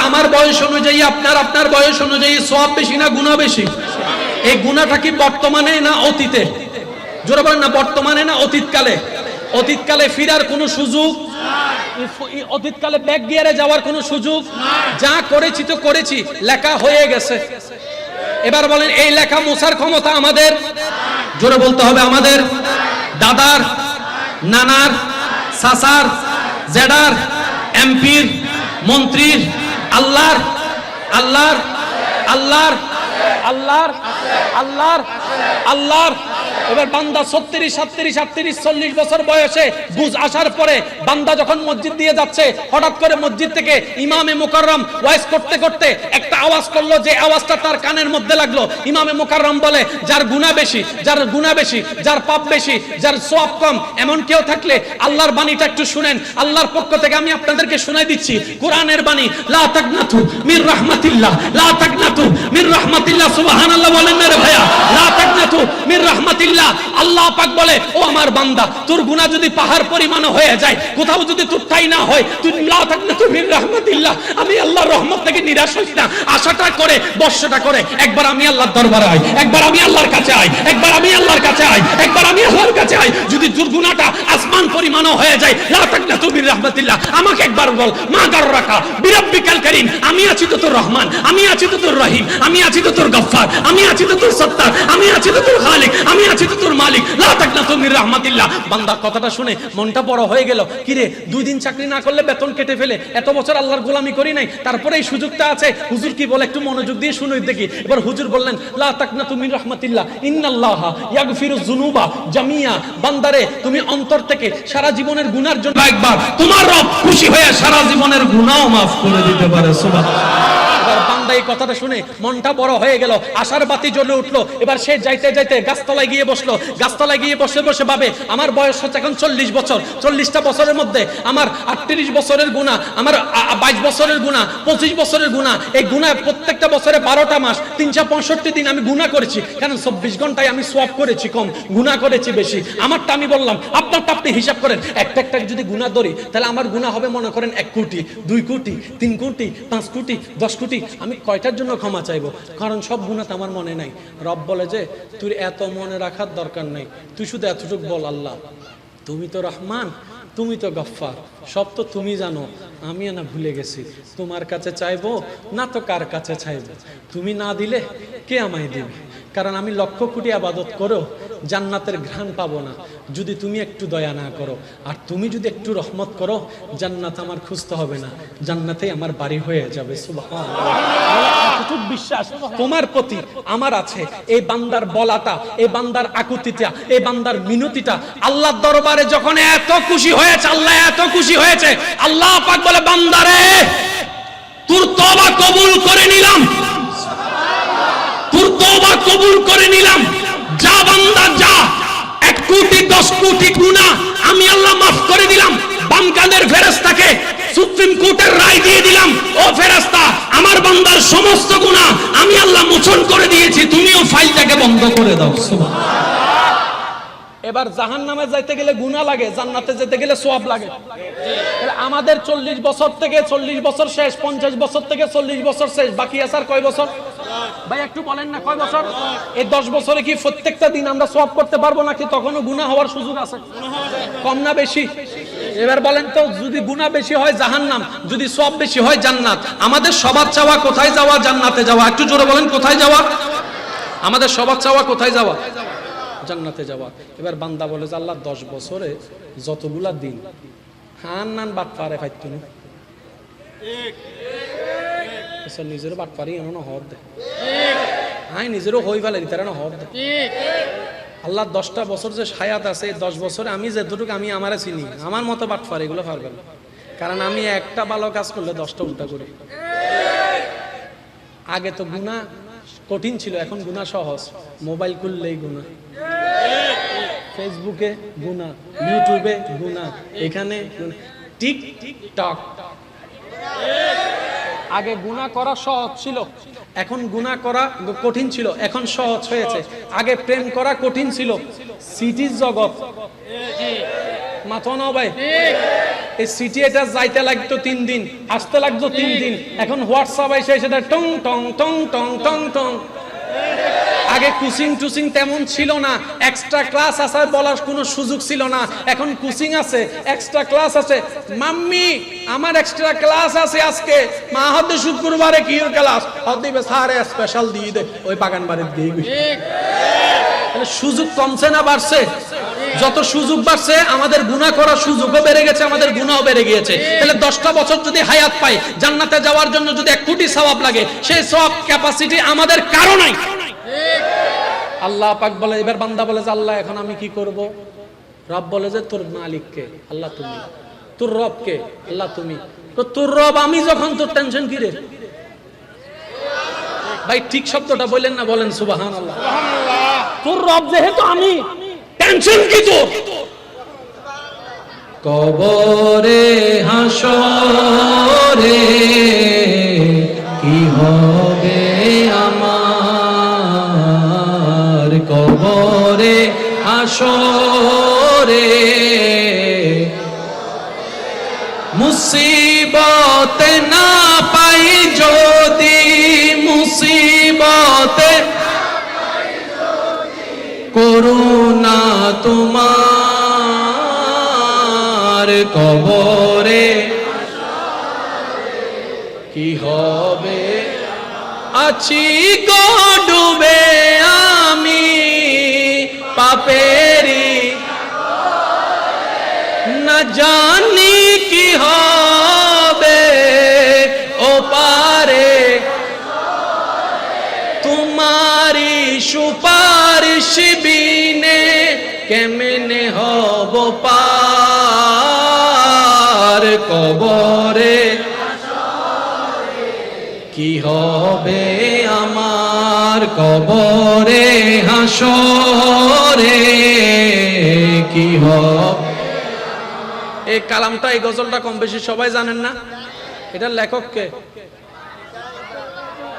আমার বয়স অনুযায়ী, আপনার বয়স অনুযায়ী সওয়াব বেশি না গুনাহ বেশি? এই গুনাহটা কি বর্তমানে না অতীতে? জোরে বলেন না, বর্তমানে না অতীতকালে? অতীতকালে ফিরার কোনো সুযোগ, অতীতকালে ব্যাক গিয়ারে যাওয়ার কোনো সুযোগ? যা করেছি তো করেছি, লেখা হয়ে গেছে। এবার বলেন এই লেখা মোছার ক্ষমতা আমাদের? জোরে বলতে হবে আমাদের। দাদার, নানার, চাচার, জেডার, এমপির, মন্ত্রীর, আল্লাহর আল্লাহর আল্লাহর আল্লাহর আল্লাহর আল্লাহর। এবার বান্দা 36, 37, 38, 40 বছর বয়সে বুঝ আসার পরে বান্দা যখন মসজিদ দিয়ে যাচ্ছে, হঠাৎ করে মসজিদ থেকে ইমামে মুকাররম ওয়াজ করতে করতে একটা আওয়াজ করলো, যে আওয়াজটা তার কানের মধ্যে লাগলো। ইমামে মুকাররম বলে, যার গুনাহ বেশি, যার গুনাহ বেশি, যার পাপ বেশি, যার সওয়াব কম, এমন কেউ থাকলে আল্লাহর বাণীটা একটু শুনেন। আল্লাহর পক্ষ থেকে আমি আপনাদেরকে শোনাই দিচ্ছি কোরআনের বাণী। লা তাকনাতু মির রাহমাতিল্লাহ, লা তাকনাতু মির রাহমাতিল্লাহ। সুবহানাল্লাহ বলেন না রে ভাইয়া? লা তাকনাতু মির রাহমাতিল্লাহ। আল্লাহ পাক বলে, ও আমার বান্দা, তোর গুনাহ যদি পাহাড় পরিমাণ হয়ে যায়, কোথাও যদি তোর ঠাই না হয়, তুই লা তাকনাতু মির রাহমাতিল্লাহ, আমি আল্লাহর রহমত থেকে নিরাশ হইস না। আশাটা করে, বর্ষটা করে একবার আমি আল্লাহর দরবারে আই, একবার আমি আল্লাহর কাছে আই, একবার আমি আল্লাহর কাছে আই, একবার আমি আল্লাহর কাছে আই। যদি তোর গুনাহটা আসমান পরিমাণও হয়ে যায়, লা তাকনাতু মির রাহমাতিল্লাহ, আমাকে একবার বল, মা গাররাকা বিরাব্বিকাল কারীম, আমি আছি তো তোর রহমান, আমি আছি তো তোর রহিম, আমি আছি তো তোর গফফার, আমি আছি তো তোর সত্তার, আমি আছি তো তোর খালিক, আমি আছি তো তোর মালিক। লা তাকনাতু মির রাহমাতিল্লাহ। বান্দা কথাটা শুনে মনটা বড় হয়ে গেল। কি রে, 2 দিন চাকরি না করলে বেতন কেটে ফেলে, এত বছর আল্লাহর গোলামি করি নাই, তারপরে এই সুযোগটা আছে। হুজুর কি বলে একটু মনোযোগ দিয়ে শুনুই দেখি। এবার হুজুর বললেন, লা তাকনাতু মির রাহমাতিল্লাহ, ইন্নাল্লাহা ইয়াগফিরুয যুনুবা জামিয়া। বান্দারে, তুমি অন্তর থেকে সারা জীবনের গুনার জন্য একবার তোমার রব খুশি হয়ে সারা জীবনের গুনাহও maaf করে দিতে পারে। সুবহানাল্লাহ। এবার বান্দা এই কথাটা শুনে মনটা বড় হয়ে গেল, আশার বাতি জ্বলে উঠলো। এবার সে যাইতে যাইতে গাছতলায় গিয়ে বসলো। গাছতলায় গিয়ে বসে বসে ভাবে, আমার বয়স হচ্ছে এখন 40 বছর। 40টা বছরের মধ্যে আমার 38 বছরের গুনাহ, আমার 22 বছরের গুনাহ, 25 বছরের গুনাহ। এই গুনাহ প্রত্যেকটা বছরে 12টা মাস 365 দিন আমি গুনাহ করেছি। কারণ 24 ঘন্টায় আমি সওয়াব করেছি কম, গুনাহ করেছি বেশি। আমারটা আমি বললাম, আপনারটা আপনি হিসাব করেন। একটা একটা যদি গুনাহ ধরি, তাহলে আমার গুনাহ হবে মনে করেন 1 কোটি, 2 কোটি, 3 কোটি, 5 কোটি, 10 কোটি। আমি কয়টার জন্য ক্ষমা চাইবো? কারণ সব গুনাহ তো আমার মনে নাই। রব বলে যে, তুই এত মনে রাখার দরকার নাই, তুই শুধু এতটুকু বল, আল্লাহ তুমি তো রহমান, তুমি তো গফফার, সব তো তুমি জানো, আমি না ভুলে গেছি। তোমার কাছে চাইবো না তো কার কাছে চাইবো? তুমি না দিলে কে আমায় দিবে? কারণ আমি লক্ষ কোটি আবাদত করো জান্নাতের ঘ্রাণ পাবো না যদি তুমি একটু দয়া না করো। আর তুমি যদি একটু রহমত করো, জান্নাত আমার খুঁজতে হবে না, জান্নাতেই আমার বাড়ি হয়ে যাবে। সুবহানাল্লাহ। এতটুকু বিশ্বাস তোমার প্রতি আমার আছে। এই বান্দার বলাটা, এই বান্দার আকুতিটা, এই বান্দার মিনতিটা আল্লাহর দরবারে যখন এত খুশি হয়েছে, আল্লাহ এত খুশি হয়েছে, আল্লাহ পাক বলে, বান্দারে তোর তওবা কবুল করে নিলাম, তোর তওবা কবুল করে নিলাম। যা বান্দা যা, 1 কোটি 10 কোটি গুনাহ আমি আল্লাহ মাফ করে দিলাম। বাম কাদের ফেরেশতাকে সুপ্রিম কোর্টের রায় দিয়ে দিলাম, ও ফেরেশতা আমার বান্দার সমস্ত গুনাহ আমি আল্লাহ মোচন করে দিয়েছি, তুমিও ফাইলটাকে বন্ধ করে দাও। সুবহানাল্লাহ। এবার জাহান্নামে যাইতে গেলে গুনাহ লাগে, জান্নাতে যেতে গেলে সওয়াব লাগে। তাহলে আমাদের 40 বছর থেকে 40 বছর শেষ, 50 বছর থেকে 40 বছর শেষ, বাকি আছে আর কয় বছর? ভাই একটু বলেন না, কয় বছর? এই 10 বছরে কি প্রত্যেকটা দিন আমরা সওয়াব করতে পারবো নাকি তখনও গুনাহ হওয়ার সুযোগ আছে? কম না বেশি? এবার বলেন তো, যদি গুনাহ বেশি হয় জাহান্নাম, যদি সওয়াব বেশি হয় জান্নাত, আমাদের সবার চাওয়া কোথায় যাওয়া? জান্নাতে যাওয়া। একটু জোরে বলেন, কোথায় যাওয়া? আমাদের সবার চাওয়া কোথায় যাওয়া? জান্নাতে যাওয়া। এবার বান্দা বলে যে আল্লাহ 10 বছরে যতগুলা দিন হান নান বাট পারে ফাইতুন, নিজেরও বাট পারি এমন হদ দে, হাই নিজেরও হই ফেলে তারা না হদ দে। আল্লাহ 10টা বছর যে হায়াত আছে, 10 বছরে আমি যেটুকু আমি আমারে চিনি, আমার মতো বাট পারে এগুলো পারবে না। কারণ আমি একটা ভালো কাজ করলে 10টা উল্টা করি। আগে তো গুনাহ কঠিন ছিল, এখন গুনাহ সহজ। মোবাইল খুললেই গুনাহ, ফেসবুকে গুনাহ, ইউটিউবে গুনাহ, এখানে টিকটক। আগে গুনাহ করা সহজ ছিল, এখন গুনাহ করা কঠিন ছিল, এখন সহজ হয়েছে। আগে প্রেম করা কঠিন ছিল, সিটির জগৎ মাথা নাও ভাই, এই সিটি এটা যাইতে লাগতো 3 দিন, আসতে লাগতো 3 দিন, এখন হোয়াটসঅ্যাপ এসে সেটা টং টং টং টং টং টং। আগে কোচিং টুচিং তেমন ছিল না, এক্সট্রা ক্লাস আছে বলার কোনো সুযোগ ছিল না, এখন কোচিং আছে, এক্সট্রা ক্লাস আছে। মাম্মি আমার এক্সট্রা ক্লাস আছে আজকে, মা হতে শুক্রবারে কি ক্লাস হদিবে সারে স্পেশাল দিয়ে দে, ওই বাগান বাড়ির দিয়ে। তাহলে সুযোগ কমছে না বাড়ছে? যত সুযোগ বাড়ছে আমাদের গুনাহ করার সুযোগও বেড়ে গেছে, আমাদের গুনাহও বেড়ে গিয়েছে। তাহলে 10টা বছর যদি হায়াত পাই, জান্নাতে যাওয়ার জন্য যদি 1 কোটি সওয়াব লাগে, সেই সওয়াব ক্যাপাসিটি আমাদের কারো নাই। আল্লাহ পাক বলে, এবার বান্দা বলে যে আল্লাহ এখন আমি কি করব? রব বলে যে তোর মালিককে? আল্লাহ তুমি। তোর রবকে? আল্লাহ তুমি। তো তোর রব আমি যখন, তোর টেনশন কি রে ভাই? ঠিক শব্দটা বলেন না, বলেন সুবহানাল্লাহ। তোর রব যেহেতু আমি, টেনশন কি তোর? কবরে হাসরে কি হবে আমার, কবরে হাসরে মুসিবতে না পাই যদি, মুসিবতে করুণা তোমার, কবরে কি হবে? আছি গো ডুবে আমি পাপেরি, না জানি কি হবে ও পারে, তোমারি সুপারিশ বিনে কেমনে হব পার, কবরে কি হবে আমার, কবরে হাসরে কি হবে। এই কালামটা, এই গজলটা কম বেশি সবাই জানেন না? এটার লেখককে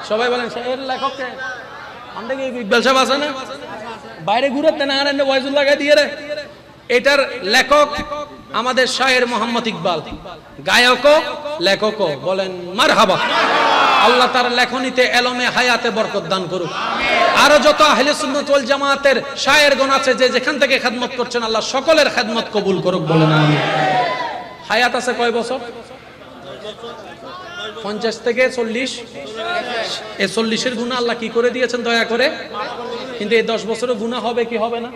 সবাই বলেন, এর লেখককে? আমাদের ইকবাল সাহেব আছে না, বাইরে ঘুরাতে না আনেন ওয়াইজুল লাগাই দিয়ে রে। এটার লেখক আমাদের শায়ের মোহাম্মদ ইকবাল, গায়কও লেখকও। বলেন মারহাবা। আল্লাহ তার লেখনীতে এলমে হায়াতে বরকত দান করুক। আরো যত আহলে সুন্নাত ওয়াল জামাতের শায়েরগণ আছে যে যেখান থেকে খেদমত করছেন, আল্লাহ সকলের খেদমত কবুল করুক। বলেন আমিন। হায়াত আছে কয় বছর? 50 থেকে 40। এই 40-এর গুনাহ আল্লাহ কি করে দিয়েছেন দয়া করে? কিন্তু এই 10 বছরের গুনাহ হবে কি হবে না?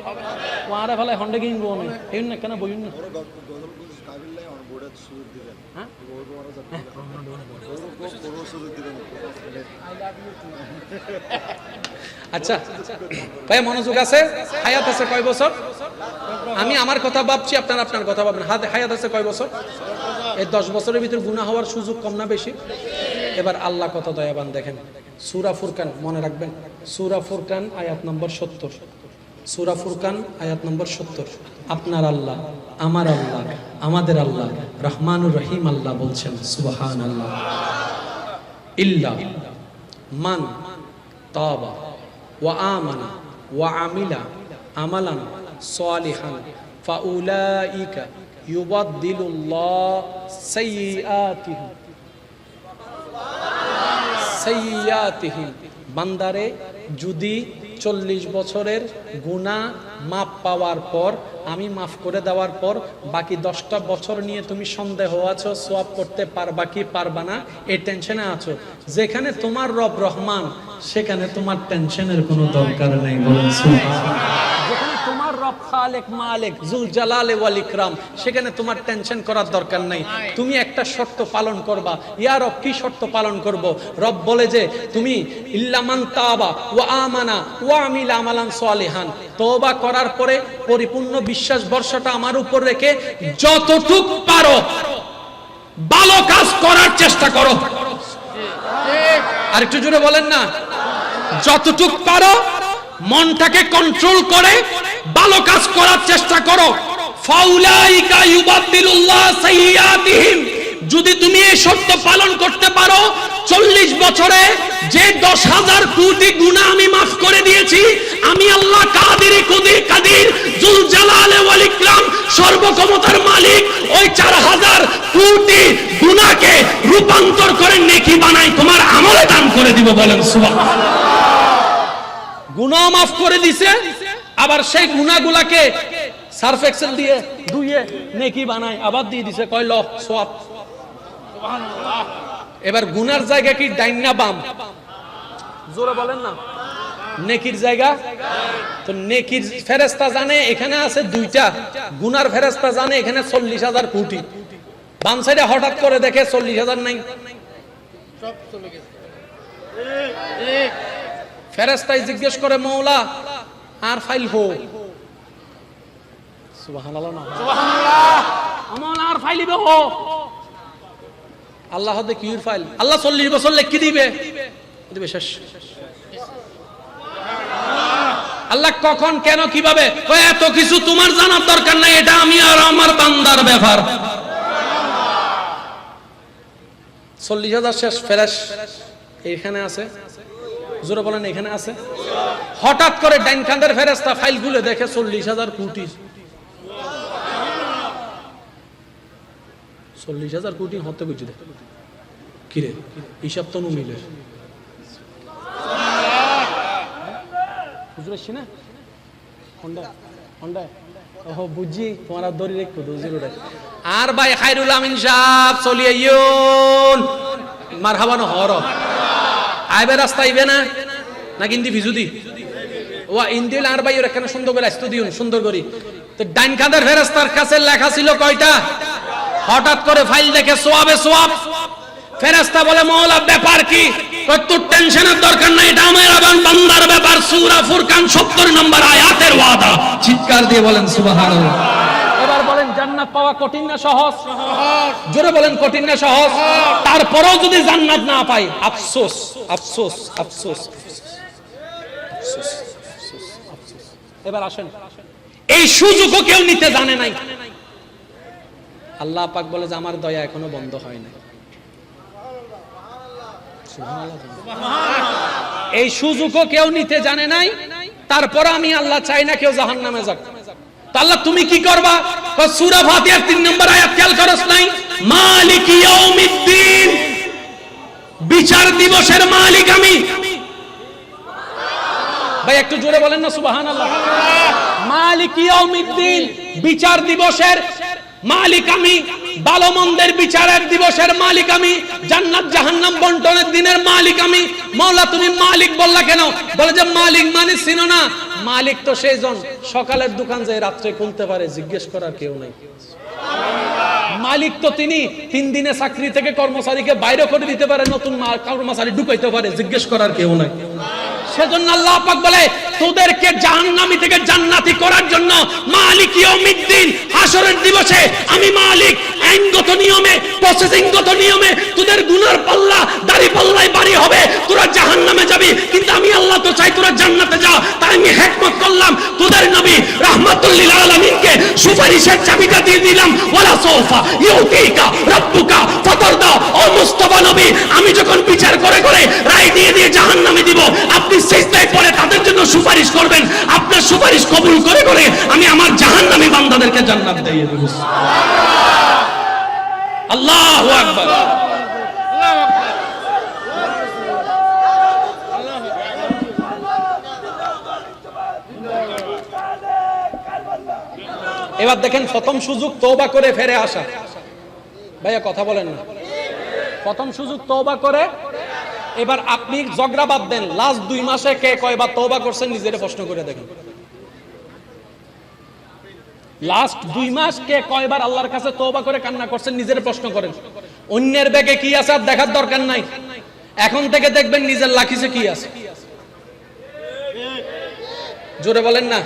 ওয়ারে ফেলায় হন্ডে কিনবো না, এই না কেন বইন না। আচ্ছা ভাই মনোযোগ আছে? হায়াত আছে কয় বছর? আমি আমার কথা ভাবছি, আপনারা আপনার কথা ভাববেন। হায়াত আছে কয় বছর? এই 10 বছরের ভিতর গুনাহ হওয়ার সুযোগ কম না বেশি? এবার আল্লাহ কত দয়াবান দেখেন। সূরা ফুরকান মনে রাখবেন, সূরা ফুরকান আয়াত নম্বর 70। সূরা ফুরকান আয়াত নম্বর 70। আপনার আল্লাহ, আমার আল্লাহ, আমাদের আল্লাহ রহমানুর রহিম আল্লাহ বলছেন সুবহানাল্লাহ। ইল্লা মান তাবা ওয়া আমানা ওয়া আমিলা আমালান সালিহান ফাউলাইকা ইউবাদদিলুল্লাহু সাইয়্যাতিহিম। বান্দারে যদি 40 বছরের গুনাহ মাপ পাওয়ার পর, আমি মাফ করে দেওয়ার পর বাকি 10টা বছর নিয়ে তুমি সন্দেহ আছো সওয়াব করতে পারবা কি পারবা না, এই টেনশনে আছো। যেখানে তোমার রব রহমান সেখানে তোমার টেনশনের কোনো দরকার নেই, বলেন সুবহানাল্লাহ। যেখানে তোমার রব খালেক মালিক জুল জালালে ওয়াল ইকরাম, সেখানে তোমার টেনশন করার দরকার নাই। তুমি একটা শর্ত পালন করবা। ইয়া রব, কি শর্ত পালন করব? রব বলে যে তুমি ইল্লা মান তাবা ওয়া আমানা ওয়া আমিলা আমালান সালিহান, তওবা করার পরে পরিপূর্ণ বিশ্বাস ভরসাটা আমার উপর রেখে যতটুক পারো ভালো কাজ করার চেষ্টা করো। আর একটু জোরে বলেন না, যতটুক পারো মনটাকে কন্ট্রোল করে ভালো কাজ করার চেষ্টা করো। ফাউলাইকা ইউবাদদিলুল্লাহু সাইয়্যাতিহিম। যদি তুমি এই শর্ত পালন করতে পারো, 40 বছরে যে 10,000 কোটি গুনাহ আমি মাফ করে দিয়েছি, আমি আল্লাহ কাদির কাদির জুল জালালে ওয়াল ইকরাম সর্বক্ষমতার মালিক, ওই 4,000 কোটি গুনাহকে রূপান্তর করে নেকি বানাই তোমার আমলে দান করে দিব, বলেন সুবহানাল্লাহ। গুনাহ মাফ করে দিছে, আবার সেই গুনাহগুলোকে সার্ফ এক্সেল দিয়ে ধুইয়ে নেকি বানাই আবার দিয়ে দিছে, কয় ল সওয়াব। সুবহানাল্লাহ। এবার গুনার জায়গা কি ডাইন না বাম? জোরে বলেন না। নেকির জায়গা তো নেকির ফেরেশতা জানে এখানে আছে 2টা, গুনার ফেরেশতা জানে এখানে 40,000 কোটি। বাম সাইডে হঠাৎ করে দেখে 40,000 নাই, সব চলে গেছে। ফেরেশতাই জিজ্ঞেস করে মওলা আর ফাইল হো। সুবহানাল্লাহ না সুবহানাল্লাহ। মওলা আর ফাইলিবে হো। আল্লাহ হদে কির ফাইল? আল্লাহ 40 বছর লিখে দিবে, দিবে শেষ। আল্লাহ কখন কেন কিভাবে, কয় এত কিছু তোমার জানার দরকার নাই, এটা আমি আর আমার বান্দার ব্যাপার। 40,000 শেষ, ফেরেশ এখানে আছে, জোরে বলেন এখানে আছে। হঠাৎ করে ডাইন কাঁধের ফেরেশতা ফাইল খুলে দেখে 40,000 কোটি। 40,000 কোটি হতে বুঝি দে কিরে, হিসাব তো মিলে বুঝছি না। হন্ডা হন্ডা ও বুঝি তোমার দড়ি রেখো দোজিরুড়ে। আর ভাই খায়রুল আমিন সাহেব চলি আইয়ুন, মারহাবানো হর আইবে রাস্তা আইবে না নাকি ইন্দি ভিজুদি ওয়া ইন্দিল। আর ভাই ওর এখানে সুন্দর করে আসতো দিউন, সুন্দর করি। তো ডাইন কাঁধের ফেরেশতার কাছে লেখা ছিল কয়টা? হঠাৎ করে ফাইল দেখে সোয়াবে সোয়াব। ফেরেশতা বলে মওলা ব্যাপার কি? কত টেনশনের দরকার নাই, এটা আমার বান্দার ব্যাপার। সূরা ফুরকান 70 নম্বর আয়াতের ওয়াদা। চিৎকার দিয়ে বলেন সুবহানাল্লাহ। এবার বলেন জান্নাত পাওয়া কঠিন না সহজ? সহজ। জোরে বলেন কঠিন না সহজ? তারপরেও যদি জান্নাত না পাই আফসোস আফসোস আফসোস আফসোস আফসোস। এবার আসেন, এই সুযোগও কেউ নিতে জানে নাই। আল্লাহ পাক বলে যে আমার দয়া এখনো বন্ধ হয় নাই। এই সুযোগও কেউ নিতে জানে নাই, তারপর আমি আল্লাহ চাই না কেউ জাহান্নামে যাক। তো আল্লাহ তুমি কি করবা? সূরা ফাতিহার 3 নম্বর আয়াত খেয়াল করছ নাই? মালিক ইয়াউমিদ্দিন, বিচার দিবসের মালিক আমি। ভাই একটু জোরে বলেন না সুবহানাল্লাহ। মালিক ইয়াউমিদ্দিন, বিচার দিবসের মালিক আমি। ভালো মন্দের বিচারের দিবসের মালিক আমি, জান্নাত জাহান্নাম বন্টনের দিনের মালিক আমি। মাওলা তুমি মালিক বললা কেন? বলে যে মালিক মানে চিনো না? মালিক তো সেইজন সকালের দোকান যায় রাত্রে খুলতে পারে, জিজ্ঞেস করার কেউ নাই। মালিক তো তিনি 3 দিনে চাকরি থেকে কর্মচারীকে বাইরে করে দিতে পারে, নতুন কর্মচারী ঢুকাইতে পারে, জিজ্ঞেস করার কেউ নাই। সেজন্য আল্লাহ পাক বলে তোদেরকে জাহান্নামী থেকে জান্নাতি করার জন্য মালিক ইয়াউমিদ্দিন, হাসরের দিবসে আমি মালিক আইনগত নিয়মে, প্রসেসিংগত নিয়মে তোদের গুনার পাল্লা দাড়ি পাল্লাই বাড়ি হবে, তোরা জাহান্নামে যাবি। কিন্তু আমি আল্লাহ তো চাই তোরা জান্নাতে যা। তাই আমি হিকমত করলাম তোদের নবী রাহমাতুল লিল আলামিনকে সুপারিশের চাবিটা দিয়ে দিলাম। ওয়ালা সাউফা ইউতিকা রাব্বুকা ফাতারদা। ও মুস্তাফা নবী, আমি যখন বিচার করে করে রায় দিয়ে দিয়ে জাহান্নামে দিব, আপনি সিজদায় পড়ে তাদের জন্য সুপারিশ করবেন। আপনার সুপারিশ কবুল করে করে আমি আমার জাহান্নামী বান্দাদেরকে জান্নাত দিয়ে দেব। আল্লাহু আকবার। এবার দেখেন প্রথম সুযোগ তওবা করে ফিরে আসা। ভাইয়া কথা বলেন না। প্রথম সুযোগ তওবা করে। এবার আপনি ঝগড়া বাদ দেন, লাস্ট 2 মাসে কে কয়বার তওবা করছেন নিজেরে প্রশ্ন করে দেখেন। লাস্ট 2 মাস কে কয়বার আল্লাহর কাছে তওবা করে কান্না করছেন নিজেরে প্রশ্ন করেন। অন্যের ব্যাগে কি আছে আর দেখার দরকার নাই। এখন থেকে দেখবেন নিজের লাকিসে কি আছে। জোরে বলেন না।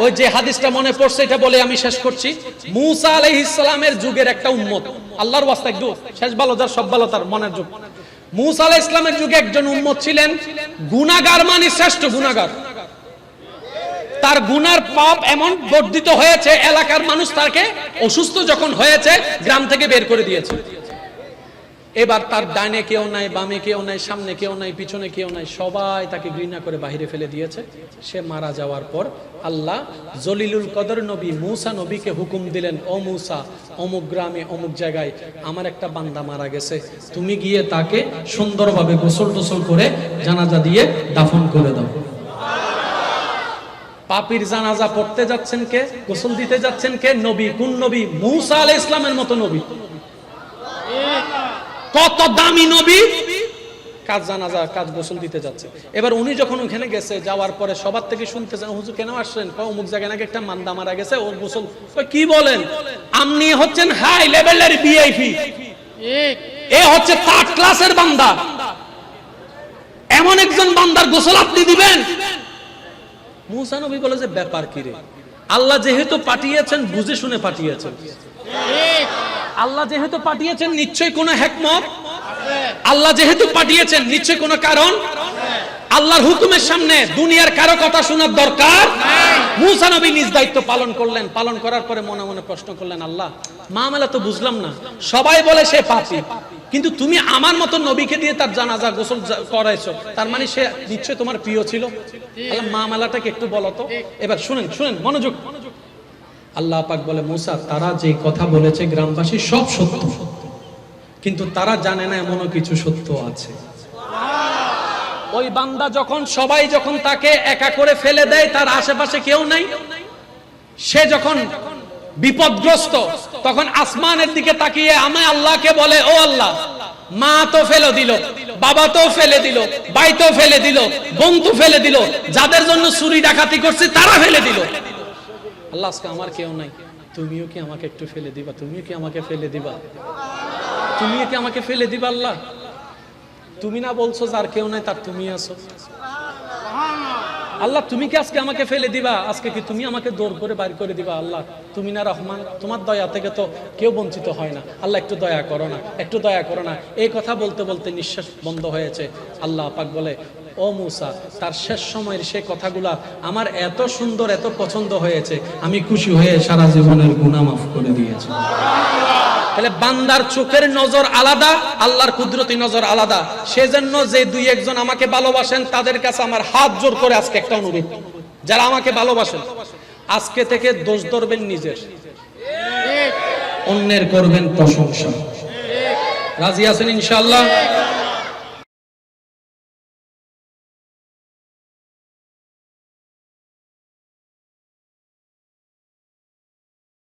ওই যে হাদিসটা মনে পড়ছে এটা বলে আমি শেষ করছি। মূসা আলাইহিস সালামের যুগের একটা উম্মত, আল্লাহর ওয়াস্তে একটু শেষ ভালো যার সব ভালো তার মনের যুগ। মূসা আলাইহিস সালামের যুগে একজন উম্মত ছিলেন গুনাহগার, মানে শ্রেষ্ঠ গুনাহগার। তার গুনার পাপ এমন বর্ধিত হয়েছে, এলাকার মানুষ তাকে অসুস্থ যখন হয়েছে গ্রাম থেকে বের করে দিয়েছে। এবার তার ডানে কেউ নাই, বামে কেউ নাই, সামনে কেউ নাই, পিছনে কেউ নাই, সবাই তাকে ঘৃণা করে বাইরে ফেলে দিয়েছে। সে মারা যাওয়ার পর আল্লাহ জলিলুল কদর নবী মূসা নবীকে হুকুম দিলেন, ও মূসা, অমুক গ্রামে অমুক জায়গায় আমার একটা বান্দা মারা গেছে, তুমি গিয়ে তাকে সুন্দরভাবে গোসল টোসল করে জানাজা দিয়ে দাফন করে দাও। পাপীর জানাজা পড়তে যাচ্ছেন কে? গোসল দিতে যাচ্ছেন কে? নবী। কোন নবী? মূসা আলাইহিস সালামের মতো নবী। কত দামি নবী, কাজ জানাজা কাজ গোসল দিতে যাচ্ছে। এবার উনি যখন ওখানে গেছে, যাওয়ার পরে সবার থেকে শুনতেছেন, হুজুর কেন আসছেন? অমুক জায়গায় নাকি একটা মান্দা মারা গেছে, ওর গোসল। কি বলেন? আপনি হচ্ছেন হাই লেভেলের ভিআইপি, এ হচ্ছে 3rd ক্লাসের বান্দা। এমন একজন বান্দার গোসল আপনি দিবেন? মূসা নবী বলে যে ব্যাপার কি রে? আল্লাহ যেহেতু পাঠিয়েছেন বুঝে শুনে পাঠিয়েছেন। আল্লাহ যেহেতু পাঠিয়েছেন নিশ্চয়ই কোনো হিকমত, আল্লাহ যেহেতু পাঠিয়েছেন নিশ্চয়ই কোনো কারণ। আল্লাহর হুকুমের সামনে দুনিয়ার কারো কথা শোনার দরকার নাই। মূসা নবী নিজ দায়িত্ব পালন করলেন। পালন করার পরে মনে মনে প্রশ্ন করলেন, আল্লাহ মামলা তো বুঝলাম না, সবাই বলে সে পাপী, কিন্তু তুমি আমার মতো নবীকে দিয়ে তার জানাজা গোসল করাইছো, তার মানে সে নিশ্চয়ই তোমার প্রিয় ছিল। আল্লাহ মামলাটাকে একটু বলো তো। এবার শুনেন শুনেন মনোযোগ। আল্লাহ পাক বলে, মূসা তারা যে কথা বলেছে গ্রামবাসী সব সত্য, কিন্তু তারা জানে না এমনও কিছু সত্য আছে। ওই বান্দা যখন সবাই যখন তাকে একা করে ফেলে দেয়, তার আশেপাশে কেউ নাই, সে যখন বিপদগ্রস্ত, তখন আসমানের দিকে তাকিয়ে আমি আল্লাহকে বলে, ও আল্লাহ, মা তো ফেলে দিল, বাবা তো ফেলে দিল, ভাই তো ফেলে দিল, বোন তো ফেলে দিল, যাদের জন্য চুরি ডাকাতি করছে তারা ফেলে দিল। আল্লাহ আজকে আমার কেউ নাই, তুমিও কি আমাকে একটু ফেলে দিবা? তুমিও কি আমাকে ফেলে দিবা? তুমিও কি আমাকে ফেলে দিবা? আল্লাহ তুমি না বলছো যার কেউ নাই তার তুমি আছো। আল্লাহ তুমি কি আজকে আমাকে ফেলে দিবা? আজকে কি তুমি আমাকে দৌড় করে বাইর করে দিবা? আল্লাহ তুমি না রহমান, তোমার দয়া থেকে তো কেউ বঞ্চিত হয় না। আল্লাহ একটু দয়া করো না, একটু দয়া করো না। এই কথা বলতে বলতে নিঃশ্বাস বন্ধ হয়েছে। আল্লাহ পাক বলে, ও মূসা, তার শেষ সময়ের সে কথাগুলা আমার এত সুন্দর, এত পছন্দ হয়েছে, আমি খুশি হয়ে সারা জীবনের গুনাহ মাফ করে দিয়েছি। তাহলে বান্দার চোখের নজর আলাদা, আল্লাহর কুদরতি নজর আলাদা। সেজন্য যে 2-1 আমাকে ভালোবাসেন তাদের কাছে আমার হাত জোর করে আজকে একটা অনুরোধ, যারা আমাকে ভালোবাসেন আজকে থেকে দোষ ধরবেন নিজের, অন্যের করবেন প্রশংসা। রাজি আছেন ইনশাআল্লাহ?